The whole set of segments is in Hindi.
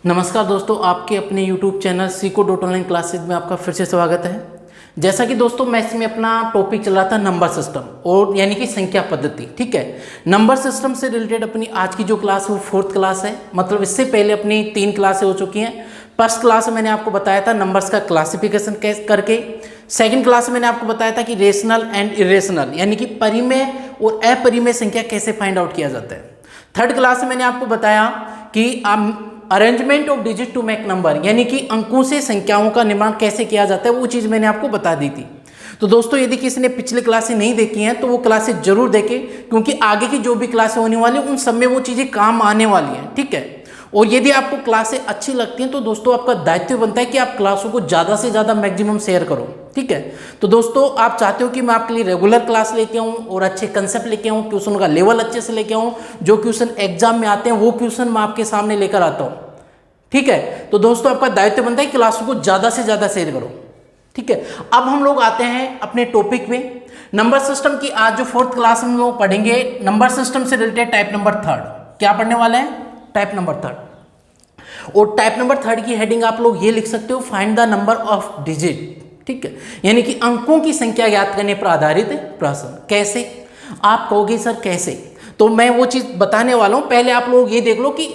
नमस्कार दोस्तों, आपके अपने YouTube चैनल सीको.ऑनलाइन क्लासेज में आपका फिर से स्वागत है। जैसा कि दोस्तों मैं इसमें अपना टॉपिक चला था नंबर सिस्टम और यानी कि संख्या पद्धति। ठीक है, नंबर सिस्टम से रिलेटेड अपनी आज की जो क्लास है वो 4th क्लास है। मतलब इससे पहले अपनी 3 क्लासें हो चुकी हैं। फर्स्ट क्लास में मैंने आपको बताया था नंबर्स का क्लासिफिकेशन करके। सेकंड क्लास में मैंने आपको बताया था कि रेशनल एंड इरेशनल यानी कि परिमेय और अपरिमेय संख्या कैसे फाइंड आउट किया जाता है। थर्ड क्लास में मैंने आपको बताया कि arrangement of digit to make number यानी कि अंकों से संख्याओं का निर्माण कैसे किया जाता है, वो चीज़ मैंने आपको बता दी थी। तो दोस्तों यदि किसी ने पिछले क्लासें नहीं देखी हैं तो वो क्लासेस जरूर देखें, क्योंकि आगे की जो भी क्लासें होने वाली हैं उन सब में वो चीज़ें काम आने वाली हैं। ठीक है, और यदि आपको क्लासें अच्छी लगती हैं तो दोस्तों आपका दायित्व बनता है कि आप क्लासों को ज़्यादा से ज़्यादा मैक्सिमम शेयर करो। ठीक है, तो दोस्तों आप चाहते हो कि मैं आपके लिए रेगुलर क्लास लेके आऊँ और अच्छे कंसेप्ट लेके आऊँ, क्वेश्चन का लेवल अच्छे से लेके आऊँ, जो क्वेश्चन एग्जाम में आते हैं वो क्वेश्चन मैं आपके सामने लेकर आता हूँ। ठीक है, तो दोस्तों आपका दायित्व बनता है क्लासों को ज़्यादा से ज़्यादा शेयर करो। ठीक है, अब हम लोग आते हैं अपने टॉपिक में, नंबर सिस्टम की। आज जो 4th क्लास में हम लोग पढ़ेंगे नंबर सिस्टम से रिलेटेड टाइप नंबर 3। क्या पढ़ने वाले हैं? Type number 3। और टाइप नंबर 3 की हेडिंग आप लोग ये लिख सकते हो, find the number of digit. ठीक है, यानी कि अंकों की संख्या ज्ञात करने पर आधारित प्रश्न। कैसे? आप कहोगे सर कैसे, तो मैं वो चीज़ बताने वाला हूँ। पहले आप लोग ये देख लो कि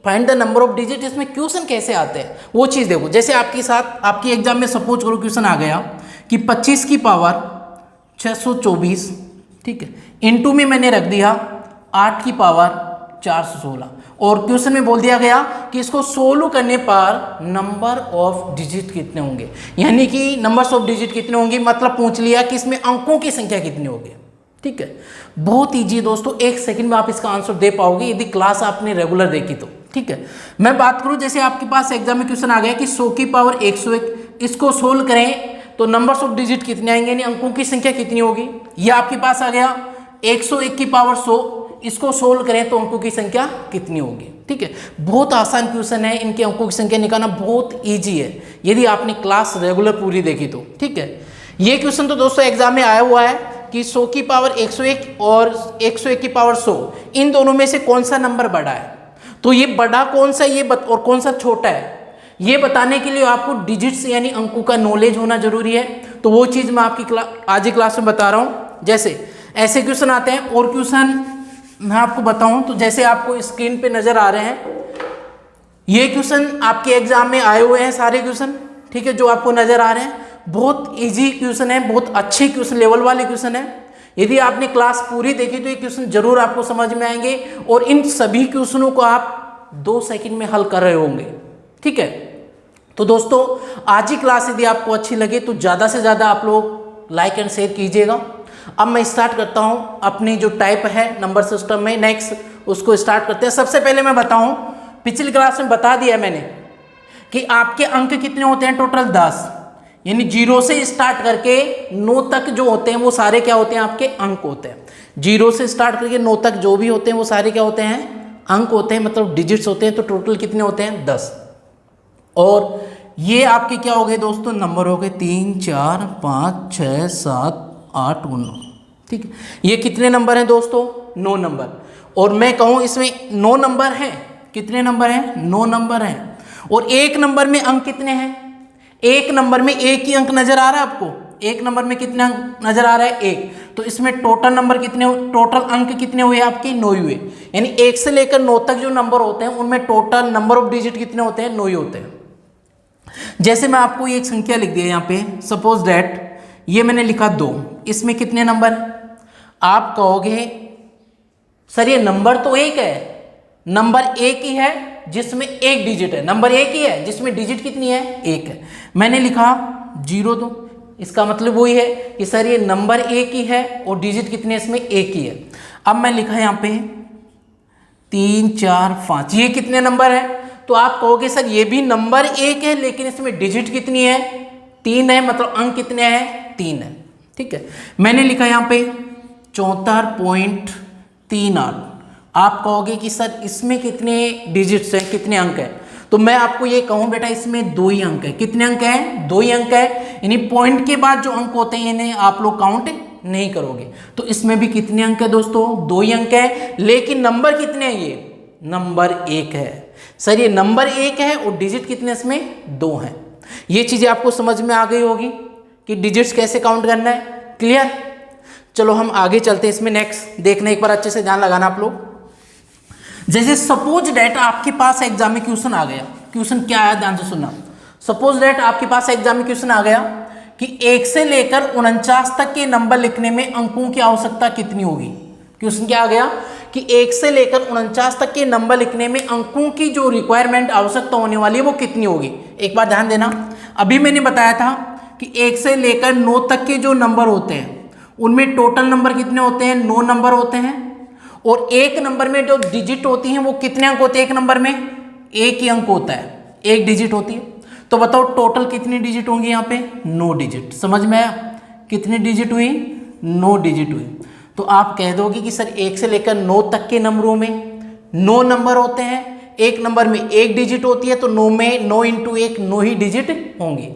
find the number of digit इसमें क्वेश्चन कैसे आते हैं, वो चीज़ देखो। जैसे आपकी एग्जाम में सपोज करो क्वेश्चन आ गया कि 25 की पावर 624, ठीक है, इनटू में मैंने रख दिया 8 की पावर 416, और क्वेश्चन में बोल दिया गया कि इसको सोल्व करने पर नंबर ऑफ डिजिट कितने होंगे, यानी कि नंबर्स ऑफ डिजिट कितने होंगे, मतलब पूछ लिया कि इसमें अंकों की संख्या कितनी होगी। ठीक है, बहुत ईजी दोस्तों, 1 सेकंड में आप इसका आंसर दे पाओगे यदि क्लास आपने रेगुलर देखी तो। ठीक है, मैं बात करूं जैसे आपके पास एग्जाम में क्वेश्चन आ गया कि 100 की पावर 101, इसको सोल्व करें तो नंबर्स ऑफ डिजिट कितने आएंगे, यानी अंकों की संख्या कितनी होगी। ये आपके पास आ गया 101 की पावर 100, इसको सोल्व करें तो अंकों की संख्या कितनी होगी। ठीक है, बहुत आसान क्वेश्चन है, इनके अंकों की संख्या निकालना बहुत ईजी है यदि आपने क्लास रेगुलर पूरी देखी तो। ठीक है, ये क्वेश्चन तो दोस्तों एग्जाम में आया हुआ है कि 100 की पावर 101 और 101 की पावर 100, इन दोनों में से कौन सा नंबर बड़ा है, तो ये बड़ा कौन सा और कौन सा छोटा है, ये बताने के लिए आपको डिजिट्स यानी अंकों का नॉलेज होना जरूरी है। तो वो चीज़ मैं आपकी आज की क्लास में बता रहा हूँ। जैसे ऐसे क्वेश्चन आते हैं, और क्वेश्चन मैं आपको बताऊं तो जैसे आपको स्क्रीन पे नजर आ रहे हैं, ये क्वेश्चन आपके एग्जाम में आए हुए हैं सारे क्वेश्चन। ठीक है, जो आपको नजर आ रहे हैं, बहुत इजी क्वेश्चन है, बहुत अच्छे क्वेश्चन, लेवल वाले क्वेश्चन है। यदि आपने क्लास पूरी देखी तो ये क्वेश्चन जरूर आपको समझ में आएंगे, और इन सभी क्वेश्चनों को आप 2 सेकंड में हल कर रहे होंगे। ठीक है, तो दोस्तों आज की क्लास यदि आपको अच्छी लगे तो ज़्यादा से ज़्यादा आप लोग लाइक एंड शेयर कीजिएगा। अब मैं स्टार्ट करता हूँ अपनी जो टाइप है नंबर सिस्टम में, नेक्स्ट उसको स्टार्ट करते हैं। सबसे पहले मैं बताऊँ, पिछली क्लास में बता दिया मैंने कि आपके अंक कितने होते हैं, टोटल 10, यानी 0 से स्टार्ट करके 9 तक जो होते हैं वो सारे क्या होते हैं, आपके अंक होते हैं। 0 से स्टार्ट करके 9 तक जो भी होते हैं वो सारे क्या होते हैं, अंक होते हैं, मतलब डिजिट्स होते हैं। तो टोटल कितने होते हैं, 10। और ये आपके क्या हो गए दोस्तों, नंबर हो गए 3 4 5 6 7 8 9। ठीक है, ये कितने नंबर हैं दोस्तों, 9 नंबर। और मैं कहूँ इसमें 9 नंबर हैं, कितने नंबर हैं, 9 नंबर हैं। और एक नंबर में अंक कितने हैं, एक नंबर में एक ही अंक नजर आ रहा है आपको, एक नंबर में कितने अंक नजर आ रहा है, 1। तो इसमें टोटल नंबर कितने, टोटल अंक कितने हुए आपके, 9 हुए। यानी 1 से लेकर 9 तक जो नंबर होते हैं उनमें टोटल नंबर ऑफ डिजिट कितने होते हैं, 9 ही होते हैं। जैसे मैं आपको ये एक संख्या लिख दिया यहाँ पे, सपोज दैट ये मैंने लिखा 2, इसमें कितने नंबर, आप कहोगे सर ये नंबर तो एक है, नंबर एक ही है जिसमें एक डिजिट है, नंबर एक ही है जिसमें डिजिट कितनी है, 1 है। मैंने लिखा 0 2, इसका मतलब वही है कि सर ये नंबर एक ही है और डिजिट कितने इसमें, एक ही है। अब मैं लिखा यहाँ पे 3 4 5, ये कितने नंबर है, तो आप कहोगे सर ये भी नंबर एक है लेकिन इसमें डिजिट कितनी है, 3 है, मतलब अंक कितने हैं, 3 है। ठीक है, मैंने लिखा यहाँ पे 74.38, आप कहोगे कि सर इसमें कितने डिजिट्स हैं, कितने अंक हैं, तो मैं आपको ये कहूँ बेटा इसमें 2 ही अंक है। कितने अंक हैं, 2 ही अंक है, यानी पॉइंट के बाद जो अंक होते हैं इन्हें आप लोग काउंट नहीं करोगे। तो इसमें भी कितने अंक है दोस्तों, 2 ही अंक है, लेकिन नंबर कितने हैं, ये नंबर 1 है। सर ये नंबर 1 है और डिजिट कितने इसमें 2 हैं। ये चीज़ें आपको समझ में आ गई होगी कि डिजिट्स कैसे काउंट करना है। क्लियर? चलो हम आगे चलते हैं इसमें। नेक्स्ट देखना, एक बार अच्छे से ध्यान लगाना आप लोग। जैसे सपोज डेट आपके पास एग्जाम में क्वेश्चन आ गया। क्वेश्चन क्या आया, ध्यान से सुनना। सपोज डेट आपके पास एग्जाम में क्वेश्चन आ गया कि 1 से लेकर 49 तक के नंबर लिखने में अंकों की आवश्यकता कितनी होगी। क्वेश्चन क्या आ गया कि 1 से लेकर 49 तक के नंबर लिखने में अंकों की जो रिक्वायरमेंट आवश्यकता होने वाली है वो कितनी होगी। एक बार ध्यान देना, अभी मैंने बताया था कि 1 से लेकर 9 तक के जो नंबर होते हैं उनमें टोटल नंबर कितने होते हैं, 9 नंबर होते हैं। और एक नंबर में जो डिजिट होती हैं वो कितने अंक होते हैं, एक नंबर में 1 ही अंक होता है, 1 डिजिट होती है। तो बताओ टोटल कितनी डिजिट होंगी यहाँ पे, 9 डिजिट। समझ में आया? कितनी डिजिट हुई, 9 डिजिट हुई। तो आप कह दोगे कि सर 1 से लेकर 9 तक के नंबरों में 9 नंबर होते हैं, एक नंबर में 1 डिजिट होती है, तो 9 में 9 इंटू 1 9 ही डिजिट होंगी।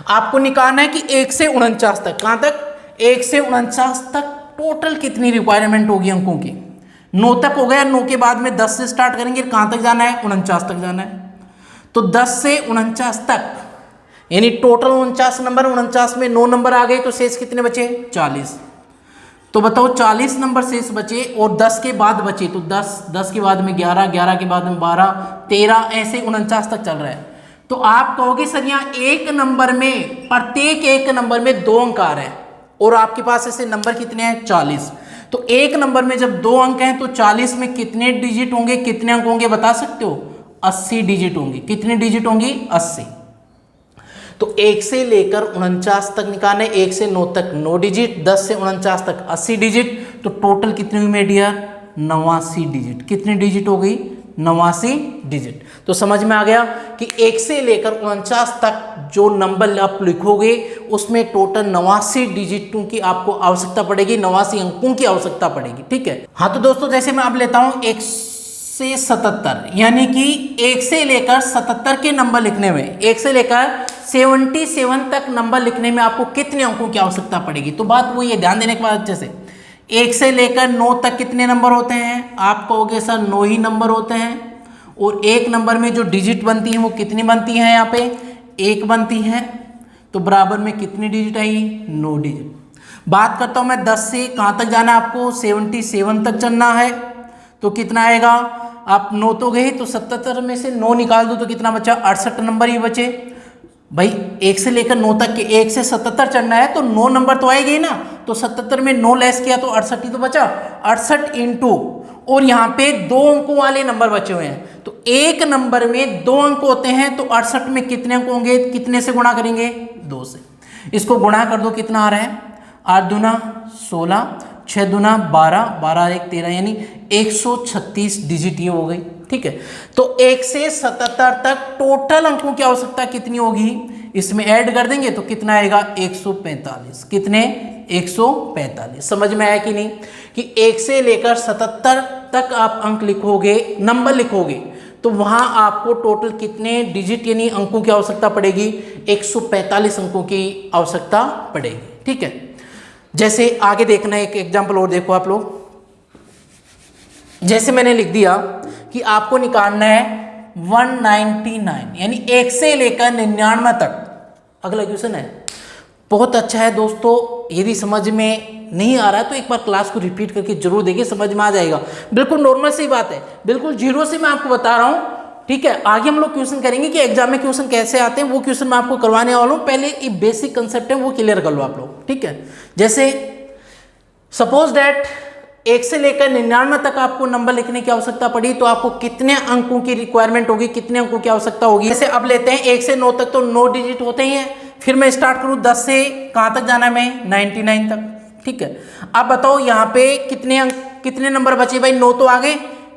आपको निकालना है कि 1 से 49 तक, कहाँ तक, 1 से 49 तक टोटल कितनी रिक्वायरमेंट होगी अंकों की। 9 तक हो गया, 9 के बाद में 10 से स्टार्ट करेंगे, कहाँ तक जाना है, 49 तक जाना है। तो 10 से 49 तक यानी टोटल 49 नंबर, 49 में 9 नंबर आ गए, तो शेष कितने बचे, 40। तो बताओ 40 नंबर शेष बचे और 10 के बाद बचे, तो 10 के बाद में 11, 11 के बाद में 12, 13, ऐसे 49 तक चल रहा है। तो आप कहोगे सर यहाँ एक नंबर में, प्रत्येक एक नंबर में 2 अंक आ रहे हैं और आपके पास ऐसे नंबर कितने हैं, 40। तो एक नंबर में जब 2 अंक हैं तो 40 में कितने डिजिट होंगे, कितने अंक होंगे बता सकते हो, 80 डिजिट होंगी। कितनी डिजिट होंगी, 80। तो 1 से लेकर 49 तक निकालना है, 1 से 9 तक 9 डिजिट, 10 से 49 तक 80 डिजिट। तो टोटल कितनी हुई मेरे डियर, 89 डिजिट। कितनी डिजिट हो गई, 89 डिजिट। तो समझ में आ गया कि 1 से लेकर 49 तक जो नंबर आप लिखोगे उसमें टोटल 89 डिजिटों की आपको आवश्यकता पड़ेगी, 89 अंकों की आवश्यकता पड़ेगी। ठीक है। हाँ तो दोस्तों जैसे मैं अब लेता हूँ 1 से 77, यानी कि 1 से लेकर 77 के नंबर लिखने में, 1 से लेकर 77 तक नंबर लिखने में आपको कितने अंकों की आवश्यकता पड़ेगी। तो बात वो ये, ध्यान देने के बाद अच्छे से, 1 से लेकर 9 तक कितने नंबर होते हैं, आप कहोगे सर 9 ही नंबर होते हैं। और एक नंबर में जो डिजिट बनती हैं वो कितनी बनती हैं, यहाँ पे 1 बनती है। तो बराबर में कितनी डिजिट आई, 9 डिजिट। बात करता हूँ मैं 10 से, कहाँ तक जाना है आपको, 77 तक चलना है। तो कितना आएगा, आप 9 तो गए, तो 77 में से 9 निकाल दो तो कितना बचा, 68 नंबर ही बचे। भाई 1 से लेकर 9 तक के 1 से 77 चढ़ना है तो 9 नंबर तो आएगी ना। तो 77 में 9 लेस किया तो 68 ही तो बचा, 68 इंटू, और यहाँ पे 2 अंकों वाले नंबर बचे हुए हैं। तो एक नंबर में 2 अंक होते हैं, तो 68 में कितने अंक होंगे, कितने से गुणा करेंगे, 2 से। इसको गुणा कर दो, कितना आ रहा है, 8 दूना 16, 6 दूना 12, 12 1 13, यानी 136 डिजिट ये हो गई। ठीक है। तो 1 से 77 तक टोटल अंकों की आवश्यकता कितनी होगी, इसमें ऐड कर देंगे तो कितना आएगा, 145। कितने, 145। समझ में आया कि नहीं, कि 1 से लेकर 77 तक आप अंक लिखोगे, नंबर लिखोगे, तो वहां आपको टोटल कितने डिजिट यानी अंकों की आवश्यकता पड़ेगी, 145 अंकों की आवश्यकता पड़ेगी। ठीक है। जैसे आगे देखना है, एक एग्जाम्पल और देखो आप लोग। जैसे मैंने लिख दिया कि आपको निकालना है 199, यानी 1 से लेकर 99 तक। अगला क्वेश्चन है, बहुत अच्छा है दोस्तों। यदि समझ में नहीं आ रहा है तो एक बार क्लास को रिपीट करके जरूर देखिए, समझ में आ जाएगा। बिल्कुल नॉर्मल सी बात है, बिल्कुल जीरो से मैं आपको बता रहा हूँ। ठीक है। आगे हम लोग क्वेश्चन करेंगे कि एग्जाम में क्वेश्चन कैसे आते हैं, वो क्वेश्चन मैं आपको करवाने वाला हूँ। पहले ये बेसिक कंसेप्ट है वो क्लियर कर लो आप लोग। ठीक है। जैसे सपोज दैट 1 से लेकर 99 तक आपको नंबर लिखने की आवश्यकता पड़ी, तो आपको कितने अंकों की रिक्वायरमेंट होगी, कितने अंकों की आवश्यकता होगी। जैसे अब लेते हैं 1 से 9 तक, तो 9 डिजिट होते ही हैं। फिर मैं स्टार्ट करूँ 10 से, कहाँ तक जाना है मैं, 99 तक। ठीक है। अब बताओ यहाँ पे कितने अंक, कितने नंबर बचे, भाई 9 तो आ गए,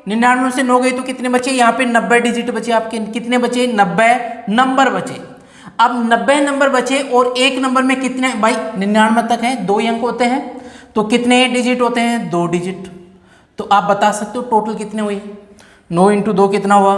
99 से 9 गए तो कितने बचे, यहाँ पे 90 डिजिट बचे आपके। कितने बचे, 90 नंबर बचे। अब 90 नंबर बचे और एक नंबर में कितने, भाई 99 तक है, 2 अंक होते हैं, तो कितने डिजिट होते हैं, 2 डिजिट। तो आप बता सकते हो टोटल कितने हुई, 9 इंटू 2 कितना हुआ,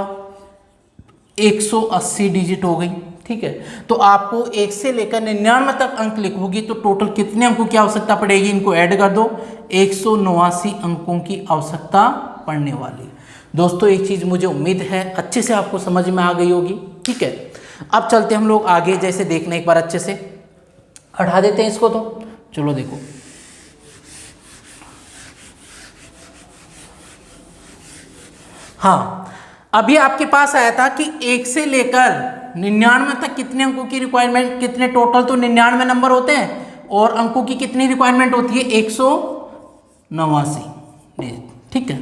180 डिजिट हो गई। ठीक है। तो आपको 1 से लेकर 99 तक अंक लिखोगी तो टोटल कितने अंकों की आवश्यकता पड़ेगी, इनको ऐड कर दो, 189 अंकों की आवश्यकता पड़ने वाली। दोस्तों एक चीज़ मुझे उम्मीद है अच्छे से आपको समझ में आ गई होगी। ठीक है, अब चलते हम लोग आगे, जैसे देखना एक बार अच्छे से, हटा देते हैं इसको। तो चलो देखो, हाँ, अभी आपके पास आया था कि 1 से लेकर 99 तक कितने अंकों की रिक्वायरमेंट, कितने टोटल तो 99 नंबर होते हैं और अंकों की कितनी रिक्वायरमेंट होती है, 189। ठीक है,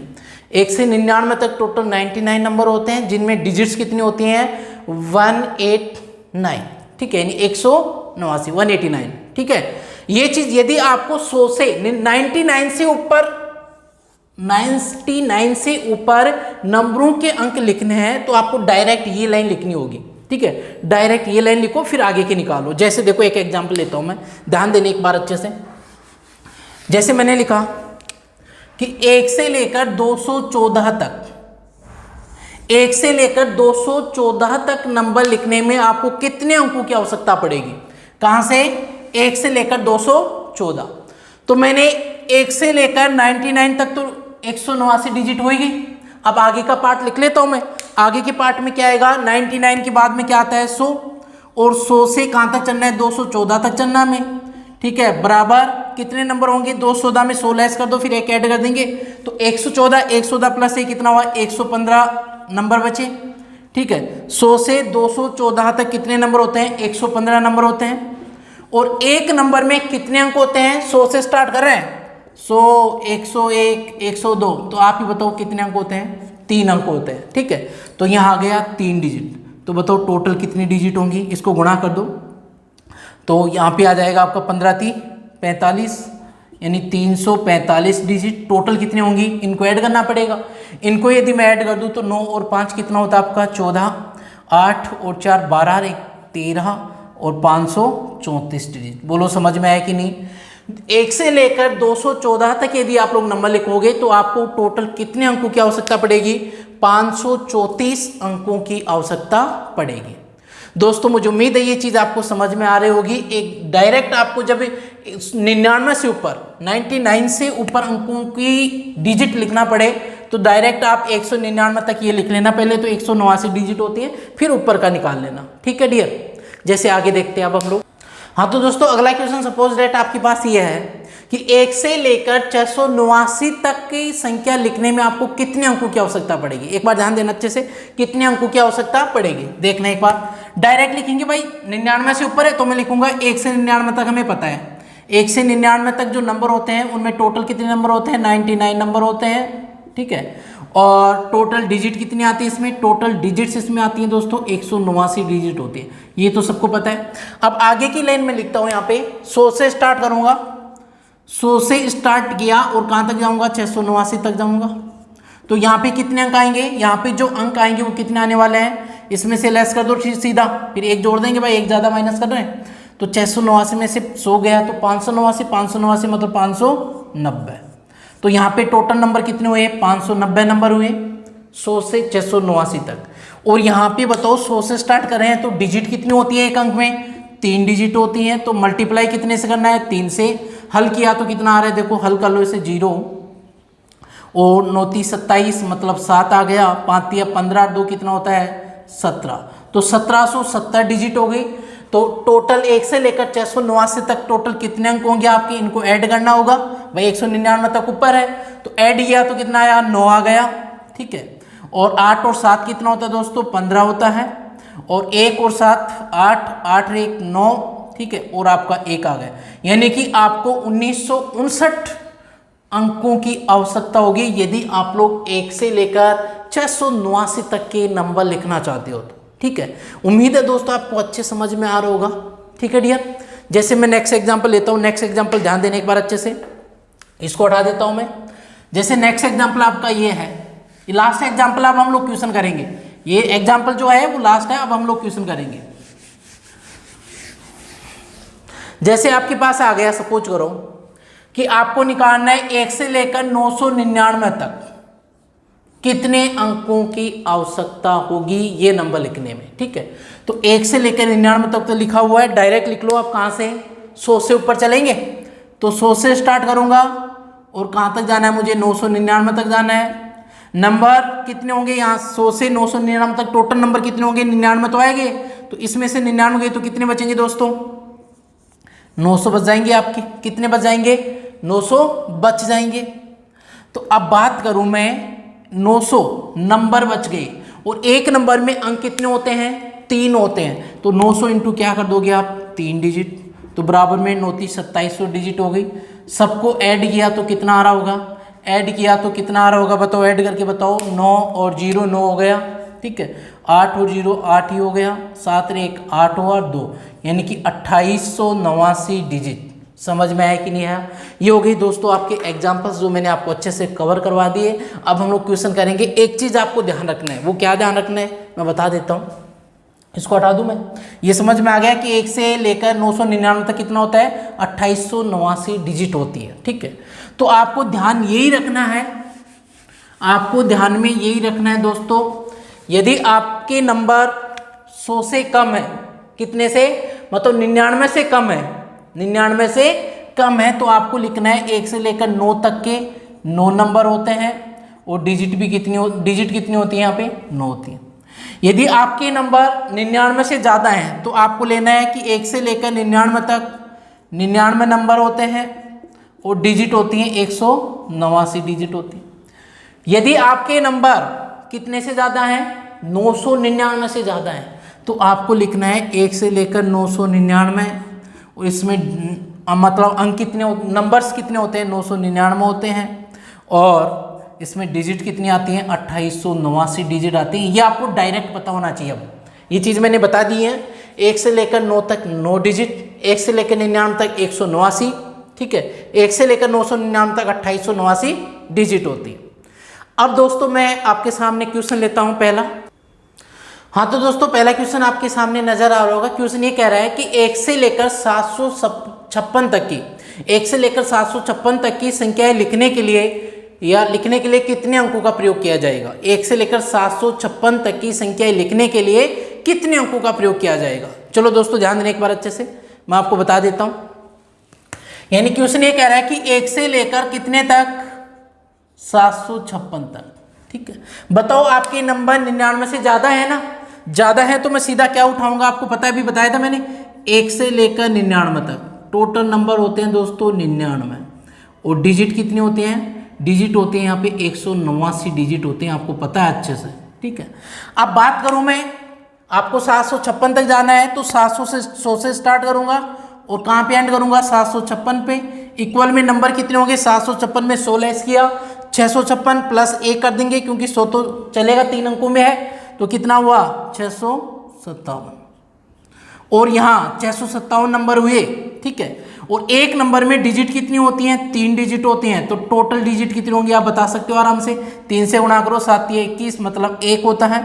1 से 99 तक टोटल 99 नंबर होते हैं, जिनमें डिजिट्स कितनी होती हैं, 189। ठीक है, यानी 189, 189। ठीक है, ये चीज यदि आपको 100 से 99 से ऊपर 99 से ऊपर नंबरों के अंक लिखने हैं तो आपको डायरेक्ट ये लाइन लिखनी होगी। ठीक है, डायरेक्ट ये लाइन लिखो, फिर आगे के निकालो। जैसे देखो, एक एग्जांपल लेता हूं मैं, ध्यान देने एक बार अच्छे से। जैसे मैंने लिखा कि 1 से लेकर 214 तक, 1 से लेकर 214 तक नंबर लिखने में आपको कितने अंकों की आवश्यकता पड़ेगी। कहां से, 1 से लेकर 214। तो मैंने 1 से लेकर 99 तक तो 189 डिजिट होगी। अब आगे का पार्ट लिख लेता हूं मैं। आगे के पार्ट में क्या आएगा, 99 के बाद में क्या आता है, 100, और 100 से कहां तक चलना है, 214 तक चलना में। ठीक है, बराबर कितने नंबर होंगे, 214 में 16 लेस कर दो, फिर एक ऐड कर देंगे तो 114 प्लस 1 कितना हुआ, 115 नंबर बचे। ठीक है, 100 से 214 तक कितने नंबर होते हैं, 115 नंबर होते हैं। और एक नंबर में कितने अंक होते हैं, 100 से स्टार्ट कर रहे हैं, 100, 101, 102, तो आप ही बताओ कितने अंक होते हैं, 3 अंक होते हैं। ठीक है, तो यहाँ आ गया 3 डिजिट। तो बताओ टोटल कितनी डिजिट होंगी, इसको गुणा कर दो तो यहाँ पे आ जाएगा आपका 15 3 45, यानी 345 डिजिट टोटल कितनी होंगी, इनको ऐड करना पड़ेगा। इनको यदि मैं ऐड कर दूँ तो 9 और 5 कितना होता है आपका, 14, 8 और 4 12, 13 और 534 डिजिट। बोलो समझ में आया कि नहीं। 1 से लेकर 214 तक यदि आप लोग नंबर लिखोगे तो आपको टोटल कितने अंकों की आवश्यकता पड़ेगी, 534 अंकों की आवश्यकता पड़ेगी। दोस्तों मुझे उम्मीद है ये चीज़ आपको समझ में आ रही होगी। एक डायरेक्ट आपको जब 99 से ऊपर, 99 से ऊपर अंकों की डिजिट लिखना पड़े तो डायरेक्ट आप 199 तक ये लिख लेना। पहले तो 189 डिजिट होती है, फिर ऊपर का निकाल लेना। ठीक है डियर, जैसे आगे देखते हैं अब हम लोग। हाँ तो दोस्तों अगला क्वेश्चन सपोज दैट आपके पास ये है कि 1 से लेकर 689 तक की संख्या लिखने में आपको कितने अंकों की आवश्यकता पड़ेगी। एक बार ध्यान देना अच्छे से, कितने अंकों की आवश्यकता पड़ेगी देखना एक बार। डायरेक्ट लिखेंगे भाई, 99 से ऊपर है तो मैं लिखूंगा 1 से 99 तक। हमें पता है 1 से 99 तक जो नंबर होते हैं उनमें टोटल कितने नंबर होते हैं, 99 नंबर होते हैं। ठीक है, और टोटल डिजिट कितनी आती है इसमें, टोटल डिजिट्स इसमें आती हैं दोस्तों 189 डिजिट होती है, ये तो सबको पता है। अब आगे की लाइन में लिखता हूं, यहाँ पे 100 से स्टार्ट करूंगा, 100 से स्टार्ट किया और कहां तक जाऊंगा, 689 तक जाऊंगा। तो यहाँ पे कितने अंक आएंगे, यहाँ पे जो अंक आएंगे वो कितने आने वाले हैं, इसमें से लेस कर दो सीधा, फिर एक जोड़ देंगे भाई, एक ज़्यादा माइनस कर रहे हैं। तो 689 में से 100 गया तो 589, 589 मतलब 590। तो यहाँ पे टोटल नंबर कितने हुए, 590 नंबर हुए 100 से 689 तक। और यहाँ पे बताओ 100 से स्टार्ट कर रहे हैं तो डिजिट कितनी होती है एक अंक में, 3 डिजिट होती हैं। तो मल्टीप्लाई कितने से करना है, 3 से। हल किया तो कितना आ रहा है, देखो हल कर लो इसे, 0 और 9 3 27 मतलब 7 आ गया, 5 3 15 2 कितना होता है 17। तो 1770 डिजिट हो गई। तो टोटल 1 से लेकर 689 तक टोटल कितने अंक होंगे आपके, इनको ऐड करना होगा भाई। 199 तक ऊपर है तो ऐड किया तो कितना आया, 9 आ गया। ठीक है, और 8 और 7 कितना होता है दोस्तों, 15 होता है। और 1 और 7 8, 8 1 9। ठीक है, और आपका 1 आ गया, यानी कि आपको 1959 अंकों की आवश्यकता होगी यदि आप लोग 1 से लेकर 689 तक के नंबर लिखना चाहते हो तो। ठीक है, उम्मीद है दोस्तों आपको अच्छे समझ में आ रहा होगा। ठीक है डियर, जैसे मैं नेक्स्ट एग्जांपल लेता हूँ। नेक्स्ट एग्जांपल ध्यान देने एक बार अच्छे से, इसको हटा देता हूँ मैं। जैसे नेक्स्ट एग्जांपल आपका ये है, ये लास्ट एग्जांपल अब हम लोग क्वेश्चन करेंगे। ये एग्जांपल जो है वो लास्ट है, अब हम लोग क्वेश्चन करेंगे। जैसे आपके पास आ गया, सपोज करो कि आपको निकालना है 1 से लेकर 999 तक कितने अंकों की आवश्यकता होगी ये नंबर लिखने में। ठीक है, तो 1 से लेकर 99 तक तो लिखा हुआ है, डायरेक्ट लिख लो। आप कहाँ से, 100 से ऊपर चलेंगे तो 100 से स्टार्ट करूंगा और कहाँ तक जाना है मुझे, 999 तक जाना है। नंबर कितने होंगे यहाँ 100 से 999 तक टोटल नंबर कितने होंगे 99 तो आएंगे, तो इसमें से 99 गए तो कितने बचेंगे दोस्तों 900 बच जाएंगे आपके, कितने बच जाएंगे 900 बच जाएंगे। तो अब बात करूं मैं 900 नंबर बच गए और एक नंबर में अंक कितने होते हैं 3 होते हैं, तो 900 इंटू क्या कर दोगे आप 3 डिजिट, तो बराबर में 9 3 2700 डिजिट हो गई। सबको ऐड किया तो कितना आ रहा होगा, ऐड किया तो कितना आ रहा होगा बताओ, ऐड करके बताओ 9 और 0 9 हो गया, ठीक है 8 और 0 8 ही हो गया, 7 1 8 और 2 यानी कि 2889 डिजिट। समझ में आया कि नहीं आया? ये हो गई दोस्तों आपके एग्जाम्पल्स जो मैंने आपको अच्छे से कवर करवा दिए। अब हम लोग क्वेश्चन करेंगे। एक चीज़ आपको ध्यान रखना है, वो क्या ध्यान रखना है मैं बता देता हूँ, इसको हटा दूं मैं। ये समझ में आ गया कि 1 से लेकर 999 तक कितना होता है 2889 डिजिट होती है, ठीक है। तो आपको ध्यान यही रखना है, आपको ध्यान में यही रखना है दोस्तों, यदि आपके नंबर 100 से कम है, कितने से मतलब 99 से कम है, 99 से कम है, तो आपको लिखना है 1 से लेकर 9 तक के 9 नंबर होते हैं और डिजिट भी डिजिट कितनी होती है यहाँ पे 9 होती है। यदि आपके नंबर 99 से ज़्यादा हैं तो आपको लेना है कि 1 से लेकर 99 तक 99 नंबर होते हैं और डिजिट होती हैं 189 डिजिट होती है। यदि आपके नंबर कितने से ज़्यादा हैं 999 से ज़्यादा हैं तो आपको लिखना है 1 से लेकर 999 और इसमें मतलब अंक कितने नंबर्स कितने होते हैं 999 होते हैं और इसमें डिजिट कितनी आती हैं 2889 डिजिट आती हैं। ये आपको डायरेक्ट पता होना चाहिए। अब ये चीज़ मैंने बता दी है, 1 से लेकर 9 तक 9 डिजिट, 1 से लेकर 99 तक 189, ठीक है, 1 से लेकर 999 तक 2889 डिजिट होती है। अब दोस्तों मैं आपके सामने क्वेश्चन लेता हूँ पहला। हाँ तो दोस्तों पहला क्वेश्चन आपके सामने नजर आ रहा होगा। क्वेश्चन ये कह रहा है कि 1 से लेकर 756 तक की 1 से लेकर 756 तक की संख्याएं लिखने के लिए कितने अंकों का प्रयोग किया जाएगा। 1 से लेकर 756 तक की संख्याएं लिखने के लिए कितने अंकों का प्रयोग किया जाएगा। चलो दोस्तों ध्यान देने एक बार अच्छे से, मैं आपको बता देता हूं। यानी क्वेश्चन ये कह रहा है कि 1 से लेकर कितने तक 756 तक, ठीक है। बताओ आपके नंबर 99 से ज़्यादा है ना, ज़्यादा है तो मैं सीधा क्या उठाऊंगा, आपको पता है, भी बताया था मैंने, 1 से लेकर 99 तक टोटल नंबर होते हैं दोस्तों 99 और डिजिट कितनी होती हैं, डिजिट होते हैं यहाँ पे 189 डिजिट होते हैं, आपको पता है अच्छे से, ठीक है। अब बात करूँ मैं, आपको 756 तक जाना है तो 700 से 100 से स्टार्ट करूँगा और कहाँ पे एंड करूँगा 756 पे। इक्वल में नंबर कितने होंगे 756 में 100 लेस किया 656 प्लस 1 कर देंगे क्योंकि 100 तो चलेगा 3 अंकों में है, तो कितना हुआ 657 और यहाँ 657 नंबर हुए, ठीक है। और एक नंबर में डिजिट कितनी होती हैं 3 डिजिट होती हैं, तो टोटल डिजिट कितनी होंगी आप बता सकते हो आराम से। 3 से गुणा करो, 7 या 21 मतलब 1 होता है,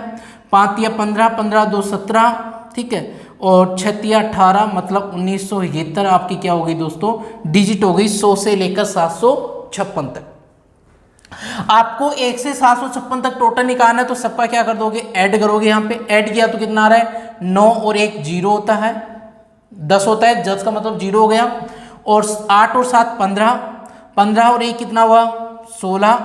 5 या 15, 15 2 17, ठीक है, और 6 या 18 मतलब 1973 आपकी क्या होगी दोस्तों डिजिट हो गई 100 से लेकर 756 तक। आपको 1 से 756 तक टोटल निकालना है तो सबका क्या कर दोगे ऐड करोगे। यहाँ पे ऐड किया तो कितना आ रहा है 9 और 1 0 होता है, 10 होता है, 10 का मतलब 0 हो गया, और 8 और 7 15, 15 और 1 कितना हुआ 16,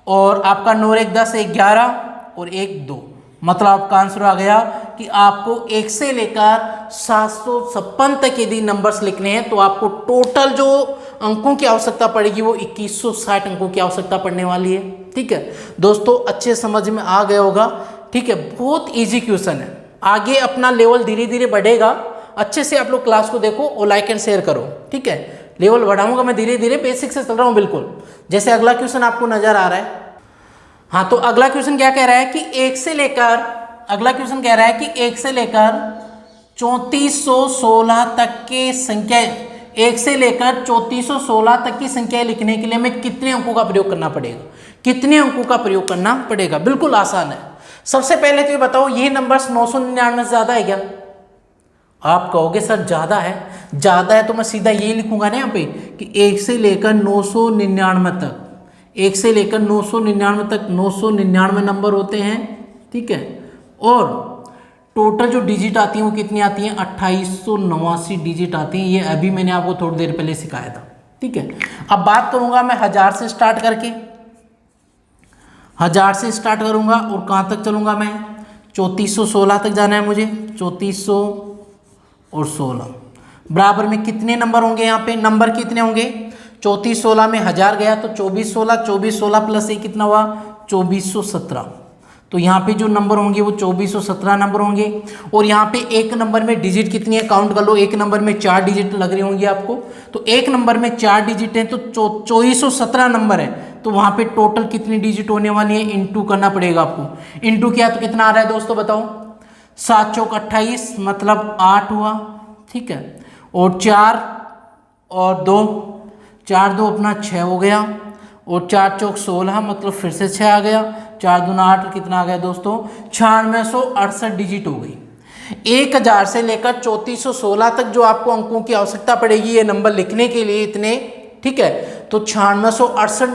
और आपका 9 और 1 10, 1 11 और 1 2, मतलब आपका आंसर आ गया कि आपको 1 से लेकर 756 तक यदि नंबर्स लिखने हैं तो आपको टोटल जो अंकों की आवश्यकता पड़ेगी वो 2160 अंकों की आवश्यकता पड़ने वाली है, ठीक है दोस्तों। अच्छे समझ में आ गया होगा, ठीक है, बहुत इजी क्वेश्चन है। आगे अपना लेवल धीरे धीरे बढ़ेगा, अच्छे से आप लोग क्लास को देखो और लाइक एंड शेयर करो, ठीक है। लेवल बढ़ाऊंगा मैं धीरे धीरे, बेसिक से चल रहा हूँ बिल्कुल। जैसे अगला क्वेश्चन आपको नजर आ रहा है, हाँ तो अगला क्वेश्चन क्या कह रहा है कि 1 से लेकर 3416 तक के संख्या 1 से लेकर 3416 तक की संख्या लिखने के लिए हमें कितने अंकों का प्रयोग करना पड़ेगा, कितने अंकों का प्रयोग करना पड़ेगा। बिल्कुल आसान है। सबसे पहले तो ये बताओ ये नंबर्स 999 से ज़्यादा है क्या। आप कहोगे सर ज़्यादा है, ज़्यादा है तो मैं सीधा ये लिखूंगा ना यहाँ पे कि 1 से लेकर 999 तक, 1 से लेकर 999 तक 999 नंबर होते हैं, ठीक है, और टोटल जो डिजिट आती हैं वो कितनी आती हैं 2889 डिजिट आती हैं। ये अभी मैंने आपको थोड़ी देर पहले सिखाया था, ठीक है। अब बात करूंगा मैं 1000 से स्टार्ट करके, 1000 से स्टार्ट करूँगा और कहाँ तक चलूँगा मैं, 3416 तक जाना है मुझे। 3400 और 16 बराबर में कितने नंबर होंगे, यहाँ पे नंबर कितने होंगे, 3416 में 1000 गया तो 2416, 2416 प्लस ये कितना हुआ 2417। तो यहाँ पे जो नंबर होंगे वो 2417 नंबर होंगे। और यहाँ पे एक नंबर में डिजिट कितनी है, काउंट कर लो। एक नंबर में 4 डिजिट लग रही होंगी आपको, तो एक नंबर में 4 डिजिट है तो 2417 नंबर है, तो वहाँ पे टोटल कितनी डिजिट होने वाली है, इंटू करना पड़ेगा आपको। इंटू किया तो कितना आ रहा है दोस्तों बताओ, 7 चौक 28 मतलब 8 हुआ, ठीक है। और 4 और 2, 4 2 अपना 6 हो गया, और 4 चौक 16 मतलब फिर से 6 आ गया, 4 दूना 8 कितना आ गया दोस्तों, 9668 डिजिट हो गई। 1000 से लेकर 3416 तक जो आपको अंकों की आवश्यकता पड़ेगी ये नंबर लिखने के लिए इतने, ठीक है। तो 9668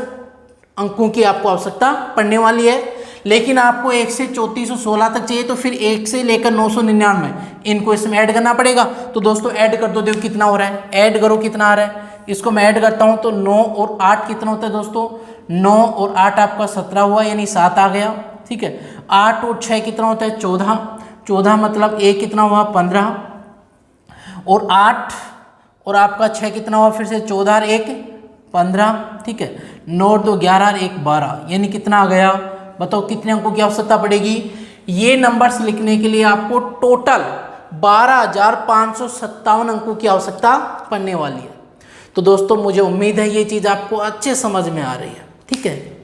अंकों की आपको आवश्यकता पड़ने वाली है। लेकिन आपको 1 से 3416 तक चाहिए, तो फिर 1 से लेकर 999 इनको इसमें ऐड करना पड़ेगा। तो दोस्तों ऐड कर दो, देखो कितना हो रहा है, ऐड करो कितना आ रहा है। इसको मैं ऐड करता हूं तो 9 और 8 कितना होता है दोस्तों, 9 और 8 आपका 17 हुआ, यानी 7 आ गया, ठीक है। 8 और 6 कितना होता है 14, 14 मतलब 1 कितना हुआ 15, और 8 और आपका 6 कितना हुआ फिर से 14 और 1 15, ठीक है। 9 और 2 11 और 1 12, यानी कितना आ गया बताओ, कितने अंकों की आवश्यकता पड़ेगी। ये नंबर्स लिखने के लिए आपको टोटल 12,557 अंकों की आवश्यकता पड़ने वाली है। तो दोस्तों मुझे उम्मीद है ये चीज़ आपको अच्छे समझ में आ रही है, ठीक है,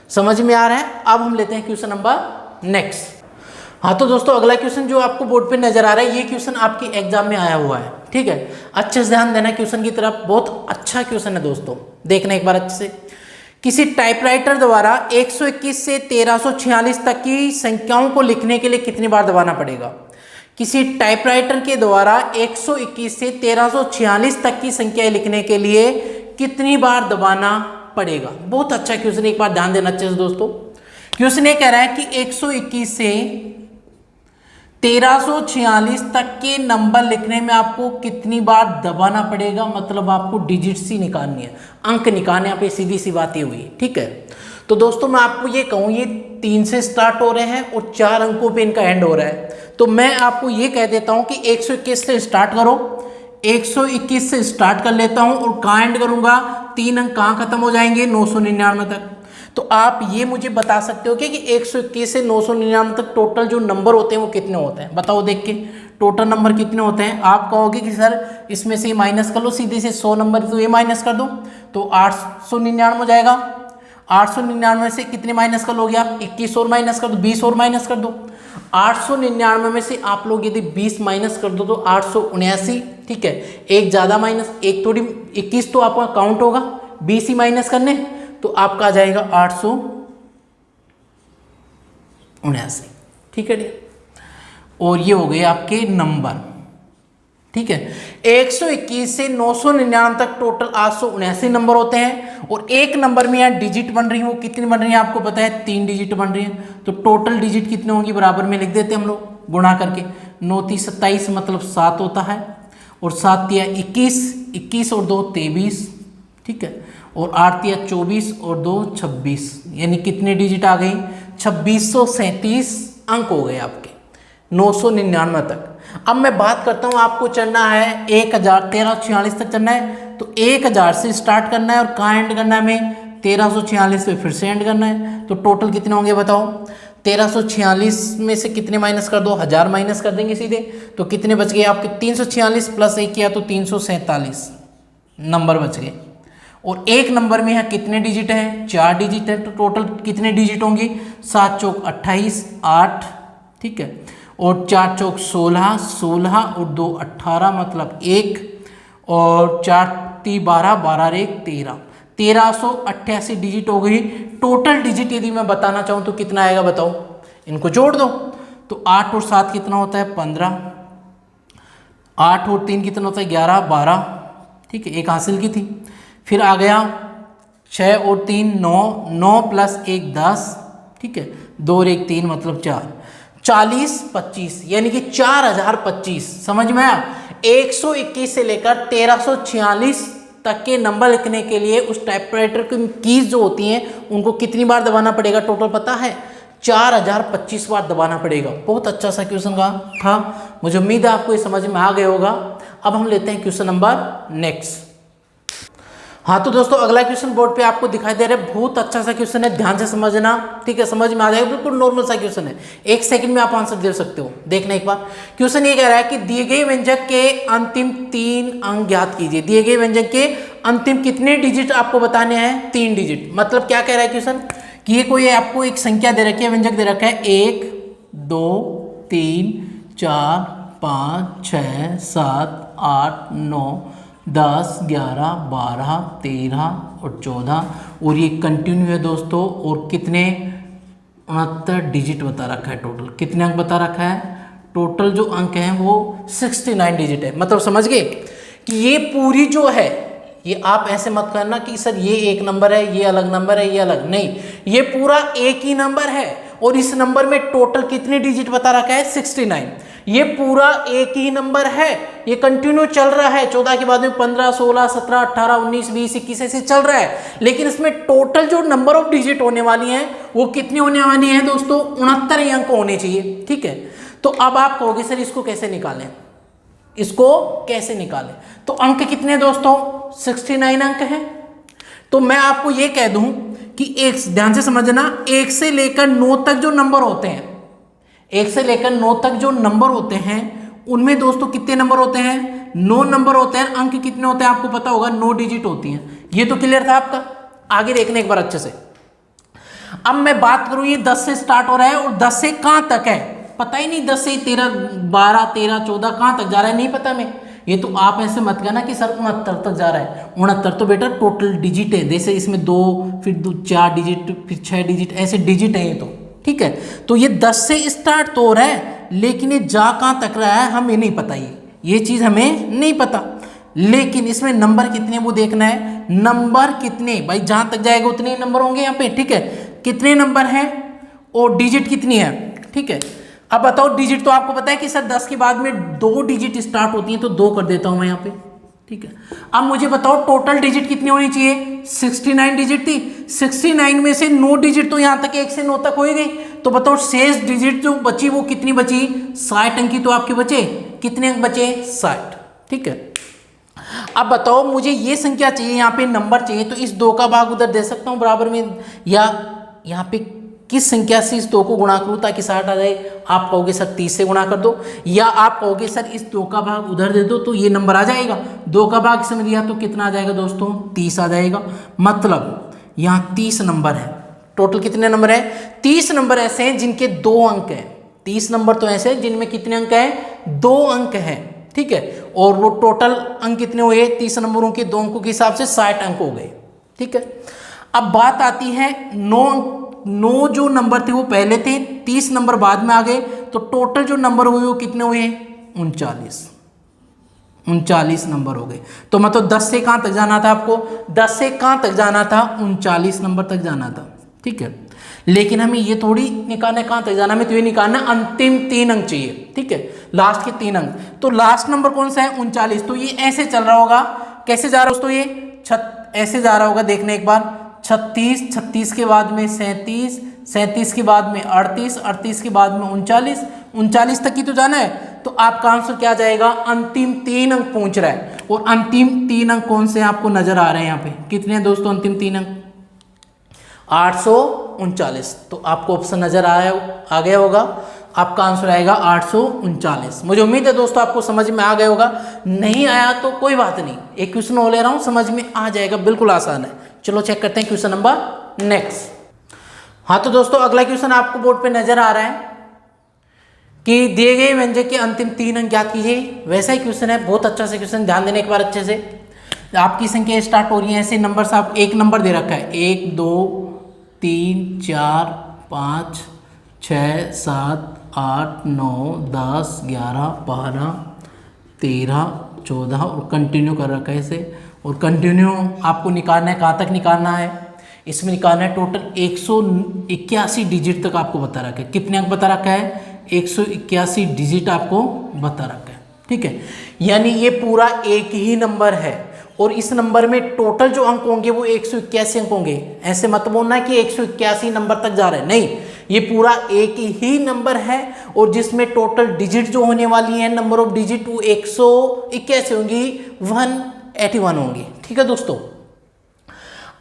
समझ में आ रहा है। अब हम लेते हैं क्वेश्चन नंबर नेक्स्ट। हाँ तो दोस्तों अगला क्वेश्चन जो आपको बोर्ड पे नजर आ रहा है, ये क्वेश्चन आपके एग्जाम में आया हुआ है, ठीक है। अच्छे से ध्यान देना क्वेश्चन की तरफ, बहुत अच्छा क्वेश्चन है दोस्तों, देखना एक बार अच्छे से। किसी टाइपराइटर द्वारा 121 से 1346 तक की संख्याओं को लिखने के लिए कितनी बार दबाना पड़ेगा। किसी टाइपराइटर के द्वारा 121 से 1346 तक की संख्याएं लिखने के लिए कितनी बार दबाना पड़ेगा। बहुत अच्छा क्वेश्चन, एक बार ध्यान देना अच्छे से दोस्तों। क्वेश्चन ये कह रहा है कि 121 से 1346 तक के नंबर लिखने में आपको कितनी बार दबाना पड़ेगा, मतलब आपको डिजिट्स ही निकालनी है, अंक निकालने, यहाँ पे सीधी सी बात ये हुई, ठीक है। तो दोस्तों मैं आपको ये कहूँ, ये 3 से स्टार्ट हो रहे हैं और 4 अंकों पे इनका एंड हो रहा है। तो मैं आपको ये कह देता हूँ कि 121 से स्टार्ट करो, 121 से स्टार्ट कर लेता हूँ और कहाँ एंड करूँगा, 3 अंक कहाँ खत्म हो जाएंगे 999 तक। तो आप ये मुझे बता सकते हो कि 121 से 999 तक टोटल जो नंबर होते हैं वो कितने होते हैं, बताओ देख के टोटल नंबर कितने होते हैं। आप कहोगे कि सर इसमें से माइनस कर लो, सीधे से 100 नंबर तो ये माइनस कर दो, तो 899 हो जाएगा। 899 से कितने माइनस कर लोगे आप, 21 और माइनस कर दो, 20 और माइनस कर दो। 899 में से आप लोग यदि 20 माइनस कर दो तो 879, ठीक है। एक ज़्यादा माइनस, एक थोड़ी 21 तो आपका काउंट होगा, 20 ही माइनस करने, तो आपका आ जाएगा 879, ठीक है। और ये हो गए आपके नंबर, ठीक है। 121 से 999 तक टोटल 879 नंबर होते हैं, और एक नंबर में यहाँ डिजिट बन रही है, वो कितनी बन रही है आपको पता है, 3 डिजिट बन रही है। तो टोटल डिजिट कितने होंगी बराबर में लिख देते हैं हम लोग गुणा करके, 9 3 27 मतलब 7 होता है, और 7 3 21, 21 और 2 23, ठीक है। और 8 3 24 और 2 26, यानी कितने डिजिट आ गई, 2637 अंक हो गए आपके 999 तक। अब मैं बात करता हूँ, आपको चलना है 1346 तक चलना है, तो 1000 से स्टार्ट करना है और कहाँ एंड करना है हमें, 1346 पे फिर से एंड करना है। तो टोटल कितने होंगे बताओ, 1346 में से कितने माइनस कर दो, 1000 माइनस कर देंगे सीधे, तो कितने बच गए आपके 346 प्लस 1 किया तो 347 नंबर बच गए। और एक नंबर में यहाँ कितने डिजिट हैं, 4 डिजिट है, तो टोटल कितने डिजिट होंगे, 7 चौक 28 8, ठीक है। और 4 चौक 16 16 और 2 18 मतलब 1, और 4 3 12 12 और 1 13, 1388 डिजिट हो गई। टोटल डिजिट यदि मैं बताना चाहूँ तो कितना आएगा बताओ, इनको जोड़ दो, तो 8 और 7 कितना होता है 15, 8 और 3 कितना होता है 11 12, ठीक है, एक हासिल की थी। फिर आ गया 6 और 3 9, 9 प्लस 1 10, ठीक है, 2 और 1 3 मतलब 4, 40 25, यानी कि 4025, समझ में आया। 121 से लेकर 1346 तक के नंबर लिखने के लिए उस टाइपराइटर की कीज जो होती हैं उनको कितनी बार दबाना पड़ेगा? टोटल पता है 4025 बार दबाना पड़ेगा। बहुत अच्छा सा क्वेश्चन था, मुझे उम्मीद है आपको ये समझ में आ गया होगा। अब हम लेते हैं क्वेश्चन नंबर नेक्स्ट। हाँ तो दोस्तों अगला क्वेश्चन बोर्ड पे आपको दिखाई दे रहा है, बहुत अच्छा सा क्वेश्चन है, ध्यान से समझना, ठीक है, समझ में आ जाएगा, बिल्कुल नॉर्मल सा क्वेश्चन है, 1 सेकंड में आप आंसर दे सकते हो। देखना एक बार, क्वेश्चन ये कह रहा है कि दिए गए व्यंजक के अंतिम 3 अंक ज्ञात कीजिए। दिए गए व्यंजक के अंतिम कितने डिजिट आपको बताने हैं? 3 डिजिट। मतलब क्या कह रहा है क्वेश्चन कि ये कोई आपको एक संख्या दे रखी है, व्यंजक दे रखा है 1 2 3 4 5 6 7 8 9 10 11 12 13 और 14 और ये कंटिन्यू है दोस्तों। और कितने 69 डिजिट बता रखा है। टोटल कितने अंक बता रखा है? टोटल जो अंक हैं वो 69 डिजिट है। मतलब समझ गए कि ये पूरी जो है, ये आप ऐसे मत करना कि सर ये एक नंबर है, ये अलग नंबर है, ये अलग नहीं, ये पूरा एक ही नंबर है और इस नंबर में टोटल कितने डिजिट बता रखा है? 69। ये पूरा एक ही नंबर है, ये कंटिन्यू चल रहा है, 14 के बाद में 15 16 17 18 19 20 21 ऐसे चल रहा है। लेकिन इसमें टोटल जो नंबर ऑफ डिजिट होने वाली हैं वो कितनी होने वाली हैं दोस्तों? 69 अंक होने चाहिए, ठीक है। तो अब आप कहोगे सर इसको कैसे निकालें, इसको कैसे निकालें? तो अंक कितने दोस्तों? 69 अंक हैं। तो मैं आपको ये कह दूं कि एक, ध्यान से समझना, 1 से लेकर 9 तक जो नंबर होते हैं, 1 से लेकर 9 तक जो नंबर होते हैं उनमें दोस्तों कितने नंबर होते हैं? 9 नंबर होते हैं। अंक कितने होते हैं आपको पता होगा? 9 डिजिट होती हैं। ये तो क्लियर था आपका। आगे देखने एक बार अच्छे से। अब मैं बात करूं, ये 10 से स्टार्ट हो रहा है और 10 से कहां तक है पता ही नहीं। 10 से 13 12 13 14 कहां तक जा रहा है नहीं पता मैं। ये तो आप ऐसे मत कहना कि सर 69 तक जा रहा है। 69 तो बेटा टोटल डिजिट है, जैसे इसमें 2 फिर 4 डिजिट फिर 6 डिजिट ऐसे डिजिट है ये तो, ठीक है। तो ये 10 से स्टार्ट तो हो रहा है, लेकिन ये जा कहां तक रहा है हमें नहीं पता, ये चीज हमें नहीं पता। लेकिन इसमें नंबर कितने वो देखना है। नंबर कितने भाई, जहां तक जाएगा उतने ही नंबर होंगे यहाँ पे, ठीक है। कितने नंबर हैं और डिजिट कितनी है, ठीक है। अब बताओ डिजिट तो आपको पता है कि सर 10 के बाद में 2 डिजिट स्टार्ट होती हैं, तो 2 कर देता हूं मैं यहाँ पे, ठीक है। अब मुझे बताओ टोटल डिजिट कितनी होनी चाहिए? 69 डिजिट थी। 69 में से 9 डिजिट तो यहाँ तक 1 से 9 तक हो ही गई। तो बताओ शेष डिजिट जो बची वो कितनी बची? 60 अंक की तो आपके बचे। कितने अंक बचे? 60, ठीक है। अब बताओ मुझे ये संख्या चाहिए, यहाँ पे नंबर चाहिए, तो इस 2 का भाग उधर दे सकता हूँ बराबर में, या यहाँ पे किस संख्या से इस 2 को गुणा करूँ ताकि 60 आ जाए? आप कहोगे सर 30 से गुणा कर दो, या आप कहोगे सर इस 2 का भाग उधर दे दो तो ये नंबर आ जाएगा। 2 का भाग इसमें दिया तो कितना आ जाएगा दोस्तों? 30 आ जाएगा। मतलब यहाँ 30 नंबर है। टोटल कितने नंबर है? 30 नंबर ऐसे हैं जिनके 2 अंक हैं। 30 नंबर तो ऐसे हैं जिनमें कितने अंक हैं? 2 अंक हैं, ठीक है। और वो टोटल अंक कितने हुए? 30 नंबरों के 2 अंकों के हिसाब से 60 अंक हो गए, ठीक है। अब बात आती है 9 जो नंबर थे वो पहले थे, 30 नंबर बाद में आ गए, तो टोटल जो नंबर हुए वो कितने हुए? 39 नंबर हो गए। तो मतलब 10 से कहां तक जाना था आपको? 10 से कहां तक जाना था? 39 नंबर तक जाना था, ठीक है। लेकिन हमें ये थोड़ी निकालना कहां तक जाना, हमें तो ये निकालना अंतिम 3 अंक चाहिए, ठीक है, लास्ट के 3 अंक। तो लास्ट नंबर कौन सा है? 39। तो ये ऐसे चल रहा होगा, कैसे जा रहा है दोस्तों? ये ऐसे जा रहा होगा, देखने एक बार। 36, 36 के बाद में 37, 37 के बाद में 38, 38 के बाद में 39, 39 तक ही तो जाना है। तो आपका आंसर क्या जाएगा? अंतिम 3 अंक पहुंच रहा है। और अंतिम 3 अंक कौन से आपको नजर आ रहे हैं यहाँ पे? कितने हैं दोस्तों अंतिम 3 अंक? 839। तो आपको ऑप्शन नजर आ गया होगा, आपका आंसर आएगा 839। मुझे उम्मीद है दोस्तों आपको समझ में आ गया होगा। नहीं आया तो कोई बात नहीं, एक क्वेश्चन हो ले रहा हूँ, समझ में आ जाएगा, बिल्कुल आसान है। चलो चेक करते हैं क्वेश्चन नंबर नेक्स्ट। हाँ तो दोस्तों अगला क्वेश्चन आपको बोर्ड पे नजर आ रहा है कि दिए गए व्यंजक के अंतिम 3 अंक ज्ञात कीजिए। वैसा ही क्वेश्चन है, बहुत अच्छा से क्वेश्चन, ध्यान देने एक बार अच्छे से। आपकी संख्या स्टार्ट हो रही है, ऐसे नंबर से आप एक नंबर दे रखा है, 1 2 3 4 5 6 7 8 9 10 11 12 13 14 और कंटिन्यू कर रखा है इसे। और कंटिन्यू आपको निकालना है, कहाँ तक निकालना है? इसमें निकालना है टोटल 181 डिजिट तक आपको बता रखा है। कितने अंक बता रखा है? 181 डिजिट आपको बता रखा है, ठीक है। यानी ये पूरा एक ही नंबर है और इस नंबर में टोटल जो अंक होंगे वो 181 अंक होंगे। ऐसे मत बोलना कि 181 नंबर तक जा रहे हैं, नहीं, ये पूरा एक ही नंबर है और जिसमें टोटल डिजिट जो होने वाली है, नंबर ऑफ डिजिट, वो 181 होंगी, 181 होंगी। ठीक है दोस्तों,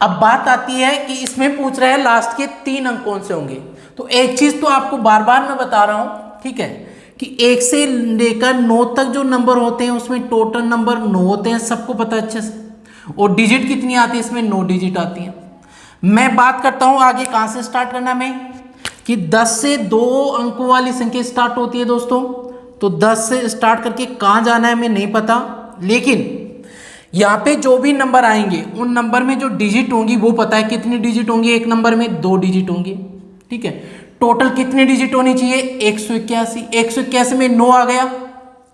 अब बात आती है कि इसमें पूछ रहा है लास्ट के 3 अंक कौन से होंगे। तो एक चीज तो आपको बार बार मैं बता रहा हूं, ठीक है, कि 1 से लेकर 9 तक जो नंबर होते हैं उसमें टोटल नंबर 9 होते हैं, सबको पता है अच्छे से। और डिजिट कितनी आती है इसमें, 9 डिजिट आती है। मैं बात करता हूं आगे कहां से स्टार्ट करना मैं, कि 10 से 2 अंकों वाली संख्या स्टार्ट होती है दोस्तों। तो 10 से स्टार्ट करके कहां जाना है मैं नहीं पता, लेकिन यहाँ पे जो भी नंबर आएंगे उन नंबर में जो डिजिट होंगी वो पता है कितनी डिजिट होंगी। एक नंबर में 2 डिजिट होंगी, ठीक है। टोटल कितनी डिजिट होनी चाहिए, 181। 181 में 9 आ गया,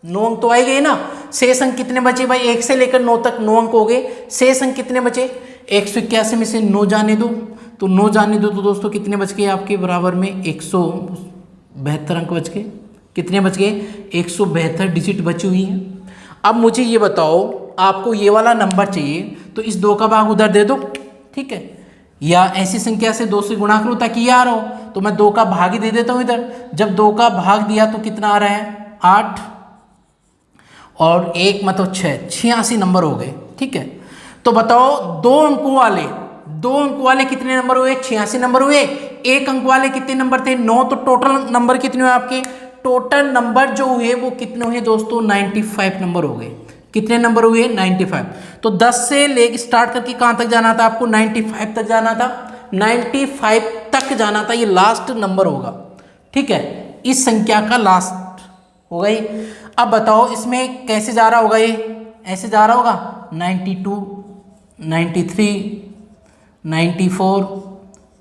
9 अंक तो आए गए ना। शेष अंक कितने बचे भाई, 1 से लेकर 9 तक 9 अंक हो गए। शेष अंक कितने बचे, 181 में से 9 जाने दो, तो 9 जाने दो तो दोस्तों कितने बच गए आपके बराबर में 172 अंक बच गए। कितने बच गए, 172 डिजिट बची हुई हैं। अब मुझे ये बताओ, आपको ये वाला नंबर चाहिए तो इस 2 का भाग उधर दे दो, ठीक है, या ऐसी संख्या से 2 से गुणा करो ताकि ये आ रहा हो, तो मैं 2 का भाग ही दे देता हूं इधर। जब 2 का भाग दिया तो कितना आ रहा है, 8 और 1 मतलब 6, 86 नंबर हो गए, ठीक है। तो बताओ 2 अंकों वाले कितने नंबर हुए, 86 नंबर हुए। 1 अंक वाले कितने नंबर थे, 9। तो टोटल नंबर कितने हुए आपके, टोटल नंबर जो हुए वो कितने हुए दोस्तों, 95 नंबर हो गए। कितने नंबर हुए, 95। तो 10 से लेके स्टार्ट करके कहां तक जाना था आपको, 95 तक जाना था। 95 तक जाना था, ये लास्ट नंबर होगा, ठीक है, इस संख्या का लास्ट होगा ये। अब बताओ इसमें कैसे जा रहा होगा, ये ऐसे जा रहा होगा, 92, 93, 94,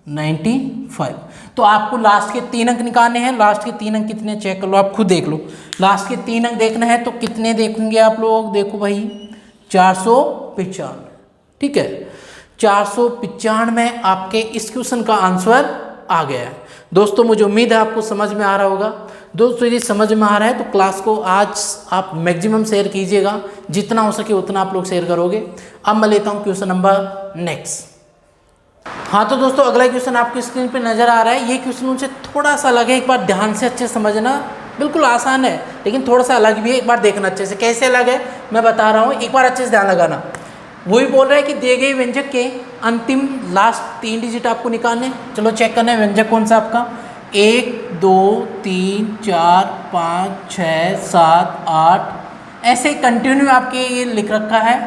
95। तो आपको लास्ट के 3 अंक निकालने हैं। लास्ट के 3 अंक कितने चेक कर लो, आप खुद देख लो। लास्ट के 3 अंक देखना है तो कितने देखोगे आप लोग, देखो भाई 495, ठीक है। 495 में आपके इस क्वेश्चन का आंसर आ गया है। दोस्तों मुझे उम्मीद है आपको समझ में आ रहा होगा। दोस्तों यदि समझ में आ रहा है तो क्लास को आज आप मैक्सिमम शेयर कीजिएगा, जितना हो सके उतना आप लोग शेयर करोगे। अब मैं लेता हूँ क्वेश्चन नंबर नेक्स्ट। हाँ तो दोस्तों अगला क्वेश्चन आपकी स्क्रीन पे नजर आ रहा है। ये क्वेश्चन उनसे थोड़ा सा अलग है, एक बार ध्यान से अच्छे समझना। बिल्कुल आसान है लेकिन थोड़ा सा अलग भी है, एक बार देखना अच्छे से। कैसे अलग है मैं बता रहा हूँ, एक बार अच्छे से ध्यान लगाना। वही बोल रहा है कि दिए गए व्यंजक के अंतिम लास्ट 3 डिजिट आपको निकालने। चलो चेक करना है व्यंजक कौन सा आपका, 1 2 3 4 5 6 7 8 ऐसे कंटिन्यू आपके ये लिख रखा है।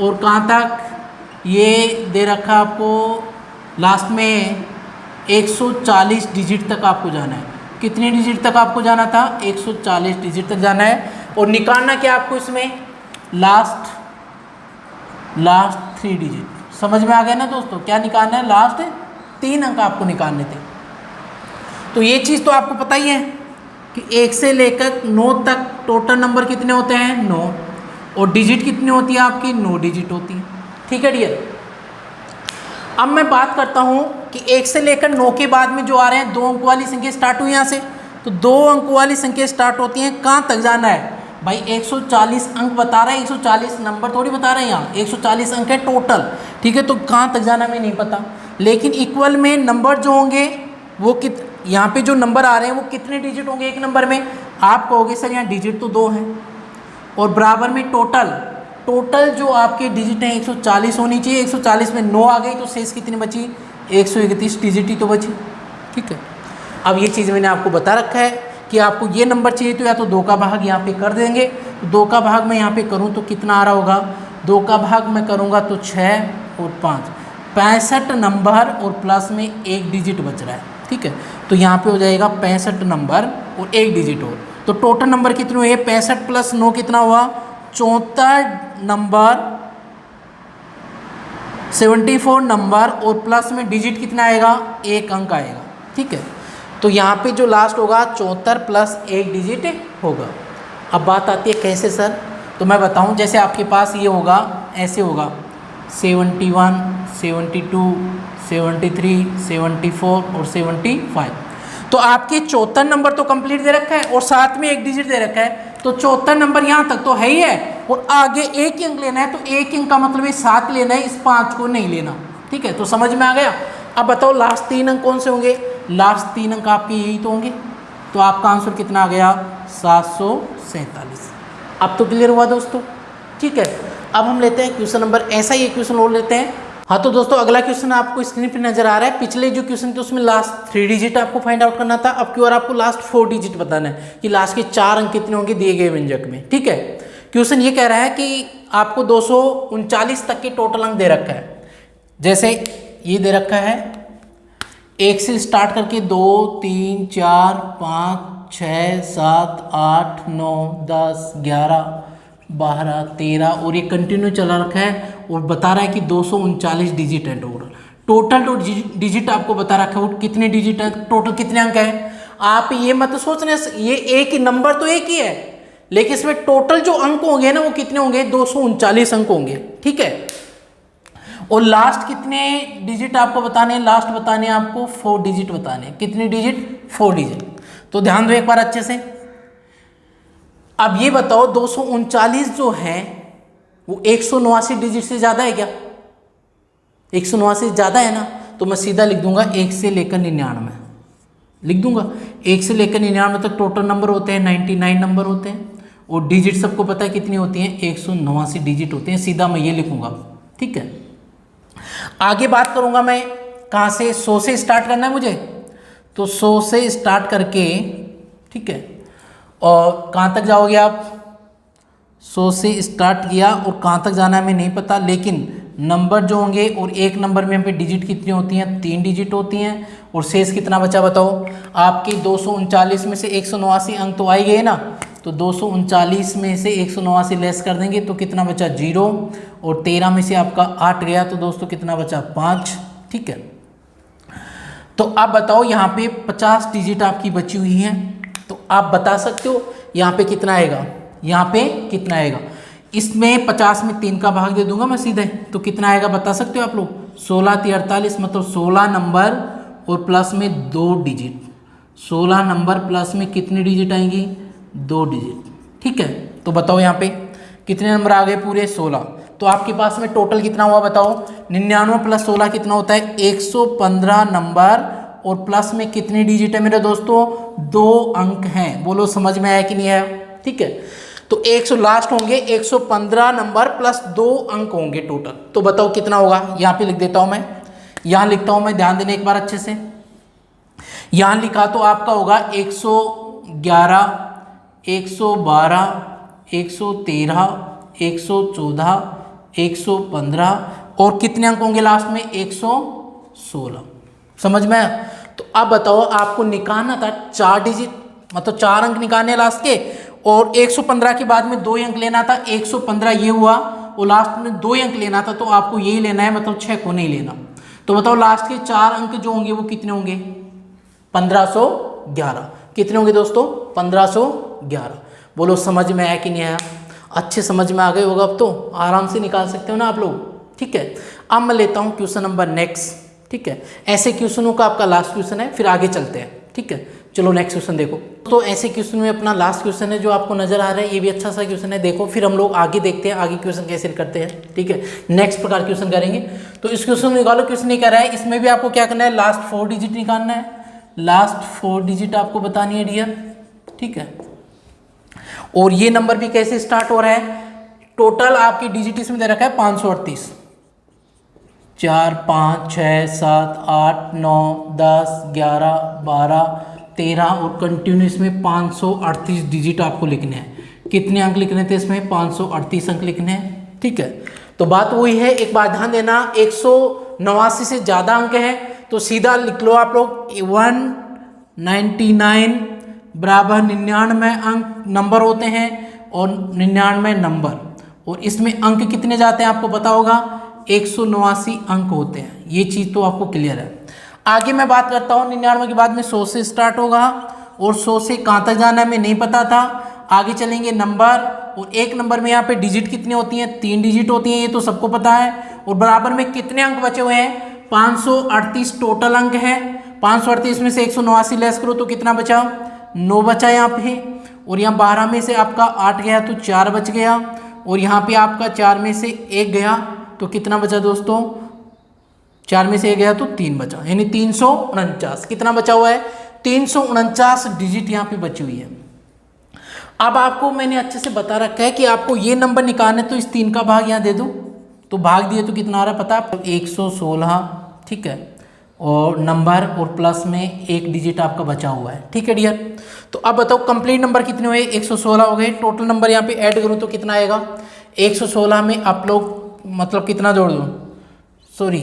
और कहाँ तक ये दे रखा आपको, लास्ट में 140 डिजिट तक आपको जाना है। कितनी डिजिट तक आपको जाना था, 140 डिजिट तक जाना है। और निकालना क्या आपको इसमें, लास्ट 3 डिजिट। समझ में आ गया ना दोस्तों, क्या निकालना है, लास्ट 3 अंक आपको निकालने थे। तो ये चीज़ तो आपको पता ही है कि 1 से लेकर 9 तक टोटल नंबर कितने होते हैं, 9। और डिजिट कितनी होती है आपकी, 9 डिजिट होती है, ठीक है डियर। अब मैं बात करता हूँ कि 1 से लेकर 9 के बाद में जो आ रहे हैं 2 अंक वाली संख्या स्टार्ट हुई यहाँ से। तो 2 अंक वाली संख्या स्टार्ट होती हैं, कहाँ तक जाना है भाई, 140 अंक बता रहा है, 140 नंबर थोड़ी बता रहे हैं यहाँ, 140 अंक है टोटल, ठीक है। तो कहाँ तक जाना मैं नहीं पता, लेकिन इक्वल में नंबर जो होंगे वो यहाँ पे जो नंबर आ रहे हैं वो कितने डिजिट होंगे एक नंबर में। आप कहोगे सर यहाँ डिजिट तो 2 हैं, और बराबर में टोटल जो आपके डिजिट हैं 140 होनी चाहिए। 140 में 9 आ गई तो शेष कितनी बची, 131 डिजिट ही तो बची, ठीक है। अब ये चीज़ मैंने आपको बता रखा है कि आपको ये नंबर चाहिए तो या तो 2 का भाग यहाँ पे कर देंगे। तो 2 का भाग मैं यहाँ पे करूँ तो कितना आ रहा होगा, 2 का भाग मैं करूँगा तो 6 और 5, 65 नंबर और प्लस में 1 डिजिट बच रहा है, ठीक है। तो यहाँ पे हो जाएगा 65 नंबर और 1 डिजिट और। तो टोटल नंबर कितने हुए, 65 प्लस 9 कितना हुआ, 74 नंबर, 74 नंबर और प्लस में डिजिट कितना आएगा, 1 अंक आएगा, ठीक है। तो यहाँ पे जो लास्ट होगा 74 प्लस 1 डिजिट होगा। अब बात आती है कैसे सर, तो मैं बताऊँ, जैसे आपके पास ये होगा, ऐसे होगा 71, 72, 73, 74 और 75। तो आपके 74 नंबर तो कंप्लीट दे रखा है और साथ में 1 डिजिट दे रखा है। तो 74 नंबर यहाँ तक तो है ही है, और आगे एक अंक लेना है, तो एक अंक का मतलब ये 7 लेना है, इस 5 को नहीं लेना। ठीक है, तो समझ में आ गया। अब बताओ लास्ट 3 अंक कौन से होंगे? लास्ट 3 अंक आपके यही तो होंगे, तो आपका आंसर कितना आ गया? 747। अब तो क्लियर हुआ दोस्तों। ठीक है, अब हम लेते हैं क्वेश्चन नंबर, ऐसा ही एक क्वेश्चन और लेते हैं। हाँ तो दोस्तों अगला क्वेश्चन आपको स्क्रीन पे नजर आ रहा है। पिछले जो क्वेश्चन थे उसमें लास्ट 3 डिजिट आपको फाइंड आउट करना था, अब की बार आपको लास्ट 4 डिजिट बताना है कि लास्ट के 4 अंक कितने होंगे दिए गए व्यंजक में। ठीक है, क्वेश्चन ये कह रहा है कि आपको 239 तक के टोटल अंक दे रखा है। जैसे ये दे रखा है 1 से स्टार्ट करके 2 3 4 5 6 7 8 9 10 11 12 13 और ये कंटिन्यू चला रखा है, और बता रहा है कि 239 डिजिट है टोटल। टोटल डिजिट आपको बता रखा है वो कितने डिजिट है, टोटल कितने अंक है। आप ये मत सोचना ये एक ही नंबर तो एक ही है, लेकिन इसमें टोटल जो अंक होंगे ना वो कितने होंगे? 239 अंक होंगे। ठीक है, और लास्ट कितने डिजिट आपको बताने हैं? लास्ट बताने हैं आपको 4 डिजिट बताने हैं। कितने डिजिट? 4 डिजिट। तो ध्यान दो एक बार अच्छे से। अब ये बताओ 239 जो है वो 189 डिजिट से ज़्यादा है क्या? 189 ज़्यादा है ना, तो मैं सीधा लिख दूंगा 1 से लेकर 99 लिख दूंगा। 1 से लेकर 99 तक टोटल नंबर होते हैं 99 नंबर होते हैं, और डिजिट सबको पता है कितनी होती हैं? 189 डिजिट होते हैं। सीधा मैं ये लिखूंगा। ठीक है, आगे बात करूंगा मैं कहाँ से? 100 से स्टार्ट करना है मुझे, तो 100 से स्टार्ट करके, ठीक है, और कहाँ तक जाओगे आप? 100 से स्टार्ट किया और कहाँ तक जाना है हमें नहीं पता, लेकिन नंबर जो होंगे, और एक नंबर में यहाँ पे डिजिट कितनी होती हैं? 3 डिजिट होती हैं, और शेष कितना बचा बताओ? आपके 239 में से 189 अंक तो आ ही गए ना, तो 239 में से 189 लेस कर देंगे तो कितना बचा? 0, और 13 में से आपका 8 गया, तो दोस्तों कितना बचा? 5। ठीक है, तो आप बताओ यहाँ पे 50 डिजिट आपकी बची हुई हैं, तो आप बता सकते हो यहाँ पे कितना आएगा? यहाँ पे कितना आएगा? इसमें 50 में 3 का भाग दे दूंगा मैं सीधे, तो कितना आएगा बता सकते हो आप लोग? 16 × 48 मतलब 16 नंबर और प्लस में 2 डिजिट। 16 नंबर प्लस में कितनी डिजिट आएंगी? 2 डिजिट। ठीक है, तो बताओ यहाँ पे कितने नंबर आ गए? पूरे 16। तो आपके पास में टोटल कितना हुआ बताओ? 99 + 16 कितना होता है? 115 नंबर, और प्लस में कितनी डिजिट है मेरे दोस्तों? 2 अंक हैं। बोलो समझ में आया कि नहीं आया? ठीक है, तो 100 लास्ट होंगे 115 नंबर प्लस 2 अंक होंगे टोटल। तो बताओ कितना होगा? यहाँ पे लिख देता हूँ मैं, यहाँ लिखता हूँ मैं, ध्यान देने एक बार अच्छे से। यहाँ लिखा तो आपका होगा 111 112 113 114 115, और कितने अंक होंगे लास्ट में? 116। समझ में आया? तो अब बताओ आपको निकालना था 4 डिजिट, मतलब 4 अंक निकालने लास्ट के, और 115 के बाद में 2 अंक लेना था। 115 ये हुआ, और लास्ट में 2 अंक लेना था, तो आपको यही लेना है, मतलब 6 को नहीं लेना। तो बताओ लास्ट के 4 अंक जो होंगे वो कितने होंगे? 1511। कितने होंगे दोस्तों? 1511। बोलो समझ में आया कि नहीं आया? अच्छे समझ में आ गए होगा, अब तो आराम से निकाल सकते हो ना आप लोग। ठीक है, अब मैं लेता हूँ क्वेश्चन नंबर नेक्स्ट। ठीक है, ऐसे क्वेश्चनों का आपका लास्ट क्वेश्चन है, फिर आगे चलते हैं। ठीक है, चलो नेक्स्ट क्वेश्चन देखो। तो ऐसे क्वेश्चन में अपना लास्ट क्वेश्चन है जो आपको नजर आ रहा है, ये भी अच्छा सा क्वेश्चन है। देखो फिर हम लोग आगे देखते हैं आगे क्वेश्चन कैसे करते हैं। ठीक है, नेक्स्ट प्रकार क्वेश्चन करेंगे। तो इस क्वेश्चन में निकालो, क्वेश्चन नहीं कर रहा है, इसमें भी आपको क्या करना है? लास्ट 4 डिजिट निकालना है। लास्ट 4 डिजिट आपको बतानी है डियर। ठीक है, और ये नंबर भी कैसे स्टार्ट हो रहा है? टोटल आपकी डिजिट इसमें दे रखा है 538। 4 5 6 7 8 9 10 11 12 13, और कंटिन्यूस में 538 डिजिट आपको लिखने हैं। कितने अंक लिखने थे इसमें? 538 अंक लिखने हैं। ठीक है, तो बात वही है, एक बात ध्यान देना, 189 से ज़्यादा अंक है तो सीधा लिख लो आप लोग 199 बराबर 99 अंक नंबर होते हैं, और 99 नंबर, और इसमें अंक कितने जाते हैं आपको पता होगा? 189 अंक होते हैं। ये चीज़ तो आपको क्लियर है। आगे मैं बात करता हूँ 99 के बाद में 100 से स्टार्ट होगा, और 100 से कहाँ तक जाना है हमें नहीं पता था। आगे चलेंगे नंबर, और एक नंबर में यहाँ पे डिजिट कितनी होती हैं? 3 डिजिट होती हैं, ये तो सबको पता है। और बराबर में कितने अंक बचे हुए हैं? 538 टोटल अंक है। 538 में से 189 लेस करो तो कितना बचा? 9 बचा यहाँ पे। और यहाँ 12 में से आपका 8 गया तो 4 बच गया, और यहाँ पे आपका 4 में से 1 गया तो कितना बचा दोस्तों, 4 में से 1 गया तो 3 बचा, यानी 349। कितना बचा हुआ है, 349 डिजिट यहाँ पे बची हुई है। अब आपको मैंने अच्छे से बता रखा है कि आपको ये नंबर निकालना है, तो इस 3 का भाग यहाँ दे दो, तो भाग दिए तो कितना आ रहा है पता है, 116, ठीक है, और नंबर और प्लस में 1 डिजिट आपका बचा हुआ है, ठीक है डियर। तो अब बताओ कंप्लीट नंबर कितने हुए, 116 हो गए। टोटल नंबर यहाँ पे ऐड करूँ तो कितना आएगा, 116 में आप लोग मतलब कितना जोड़ दो, सॉरी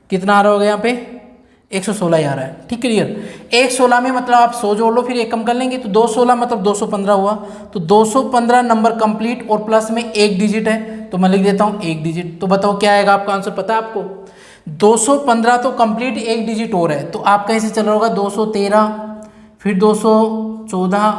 कितना आ रहा होगा यहाँ पे, 116 आ रहा है, ठीक है डियर। 116 में मतलब आप 100 जोड़ लो, फिर 1 कम कर लेंगे तो 216 मतलब 215 हुआ, तो 215 नंबर कंप्लीट और प्लस में 1 डिजिट है, तो मैं लिख देता हूँ 1 डिजिट। तो बताओ क्या आएगा आपका आंसर, पता है आपको, 215 तो कंप्लीट 1 डिजिट और है, तो आपका ऐसे चल रहा होगा 213, फिर 214,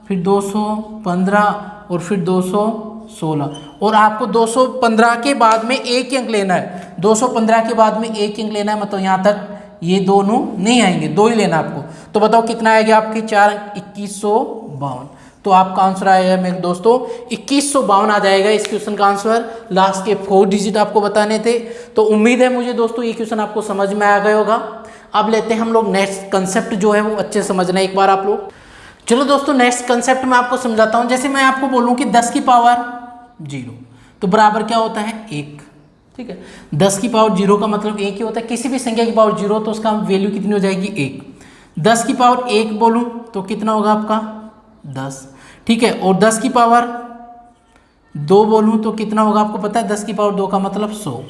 फिर 215 और फिर 216, और आपको 215 के बाद में 1 अंक लेना है, 215 के बाद में 1 अंक लेना है, मतलब यहाँ तक ये दोनों नहीं आएंगे, 2 ही लेना आपको। तो बताओ कितना आएगा आपके 4 अंक, 2152। तो आपका आंसर आएगा मेरे दोस्तों 2152 आ जाएगा इस क्वेश्चन का आंसर। लास्ट के 4 डिजिट आपको बताने थे। तो उम्मीद है मुझे दोस्तों ये क्वेश्चन आपको समझ में आ गया होगा। अब लेते हैं हम लोग नेक्स्ट कंसेप्ट जो है वो अच्छे से समझना एक बार आप लोग। चलो दोस्तों नेक्स्ट कंसेप्ट मैं आपको समझाता हूँ। जैसे मैं आपको बोलूँ कि 10 की पावर 0 तो बराबर क्या होता है 1, ठीक है। 10 की पावर 0 का मतलब 1 ही होता है। किसी भी संख्या की पावर 0 तो उसका वैल्यू कितनी हो जाएगी 1। 10 की पावर 1 बोलूँ तो कितना होगा आपका 10, ठीक है। और 10 की पावर 2 बोलूँ तो कितना होगा आपको पता है, 10 की पावर 2 का मतलब 100।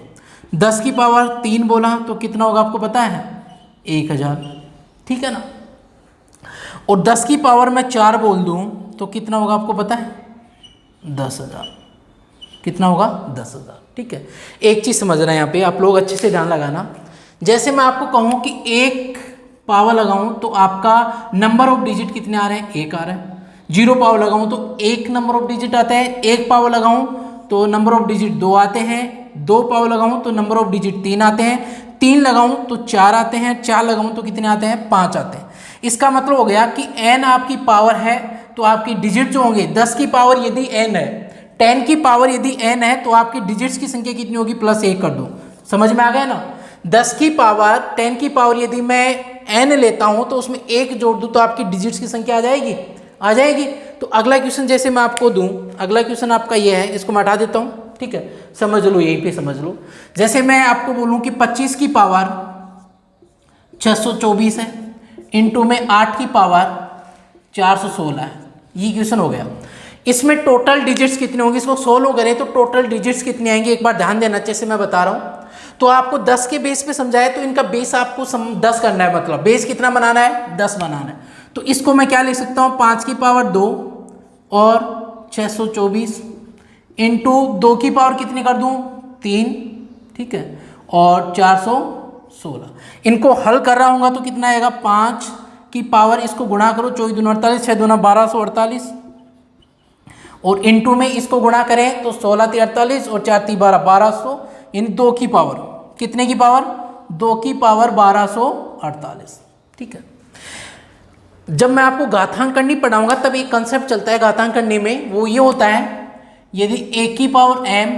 10 की पावर 3 बोला तो कितना होगा आपको पता है 1000, ठीक है ना। और 10 की पावर मैं 4 बोल दूँ तो कितना होगा आपको पता है 10,000, कितना होगा 10,000, ठीक है। एक चीज़ समझना है यहाँ पे आप लोग अच्छे से ध्यान लगाना। जैसे मैं आपको कहूँ कि 1 पावर लगाऊँ तो आपका नंबर ऑफ डिजिट कितने आ रहे हैं 1 आ रहा है। 0 पावर लगाऊँ तो 1 नंबर ऑफ डिजिट आता है। 1 पावर लगाऊँ तो नंबर ऑफ डिजिट 2 आते हैं। 2 पावर लगाऊँ तो नंबर ऑफ डिजिट 3 आते हैं। 3 लगाऊँ तो 4 आते हैं। 4 लगाऊँ तो कितने आते हैं 5 आते हैं। इसका मतलब हो गया कि n आपकी पावर है तो आपकी डिजिट जो होंगे 10 की पावर यदि n है, 10 की पावर यदि n है तो आपकी डिजिट्स की संख्या कितनी होगी +1 कर दो। समझ में आ गया ना। 10 की पावर 10 की पावर यदि मैं n लेता हूं तो उसमें 1 जोड़ दूं तो आपकी डिजिट्स की संख्या आ जाएगी। तो अगला क्वेश्चन जैसे मैं आपको दूं, अगला क्वेश्चन आपका ये है, इसको मैं हटा देता हूं, ठीक है। समझ लो, यहीं पे समझ लो। जैसे मैं आपको बोलूं कि 25 की पावर 624 है, इंटू में 8 की पावर 416 है। ये क्वेश्चन हो गया। इसमें टोटल डिजिट्स कितने होंगे, इसको सोल्व करें तो टोटल डिजिट्स कितने आएंगे एक बार ध्यान देना। जैसे मैं बता रहा हूँ तो आपको 10 के बेस पे समझाया तो इनका बेस आपको 10 करना है, मतलब बेस कितना बनाना है 10 बनाना है। तो इसको मैं क्या लिख सकता हूँ 5 की पावर 2 और 624 इंटू 2 की पावर कितनी कर दूँ 3, ठीक है, और 416। इनको हल कर रहा हूँ तो कितना आएगा 5 की पावर इसको गुणा करो 24 दूना 48, 6 दूना 1248 और इंटू में इसको गुणा करें तो 16 × 48 और 4 × 12 1200, इन 2 की पावर कितने की पावर 2 की पावर 1248, ठीक है। जब मैं आपको घातांक करनी पढ़ाऊंगा तब एक कंसेप्ट चलता है घातांक करने में, वो ये होता है यदि a की पावर m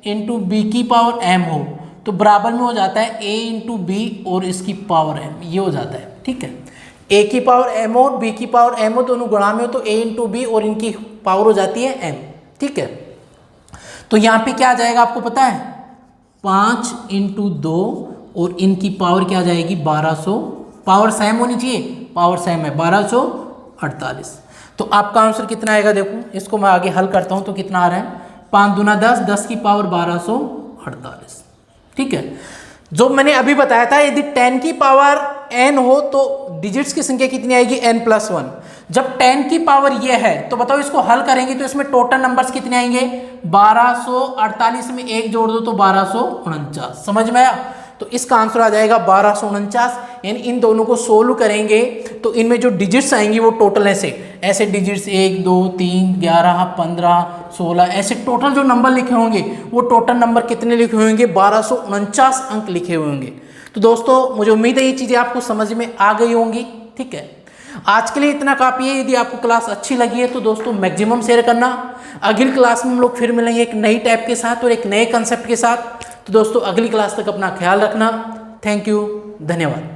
इंटू बी की पावर m हो तो बराबर में हो जाता है a इंटू बी और इसकी पावर m, ये हो जाता है, ठीक है। a की पावर m और b की पावर m हो, दोनों गुणा में हो तो a इंटू बी और इनकी पावर हो जाती है m, ठीक है। तो यहाँ पे क्या आ जाएगा आपको पता है 5 इंटू 2 और इनकी पावर क्या आ जाएगी 1200, पावर सेम होनी चाहिए, पावर सेम है 1248। तो आपका आंसर कितना आएगा देखो, इसको मैं आगे हल करता हूँ तो कितना आ रहा है 5 दूना 10, 10 की पावर 1248, ठीक है। जो मैंने अभी बताया था यदि 10 की पावर n हो तो डिजिट्स की संख्या कितनी आएगी n+1। जब 10 की पावर ये है तो बताओ इसको हल करेंगे तो इसमें टोटल नंबर्स कितने आएंगे 1248 में 1 जोड़ दो तो 1249। समझ में आया। तो इसका आंसर आ जाएगा 1249। यानी इन दोनों को सोल्व करेंगे तो इनमें जो डिजिट्स आएंगी वो टोटल ऐसे डिजिट्स 1 2 3 11 15 16 ऐसे टोटल जो नंबर लिखे होंगे वो टोटल नंबर कितने लिखे होंगे 1249 अंक लिखे हुए होंगे। तो दोस्तों मुझे उम्मीद है ये चीज़ें आपको समझ में आ गई होंगी, ठीक है। आज के लिए इतना काफ़ी है। यदि आपको क्लास अच्छी लगी है तो दोस्तों मैक्सिमम शेयर करना। अगली क्लास में हम लोग फिर मिलेंगे एक नई टाइप के साथ और एक नए कंसेप्ट के साथ। तो दोस्तों अगली क्लास तक अपना ख्याल रखना। थैंक यू, धन्यवाद।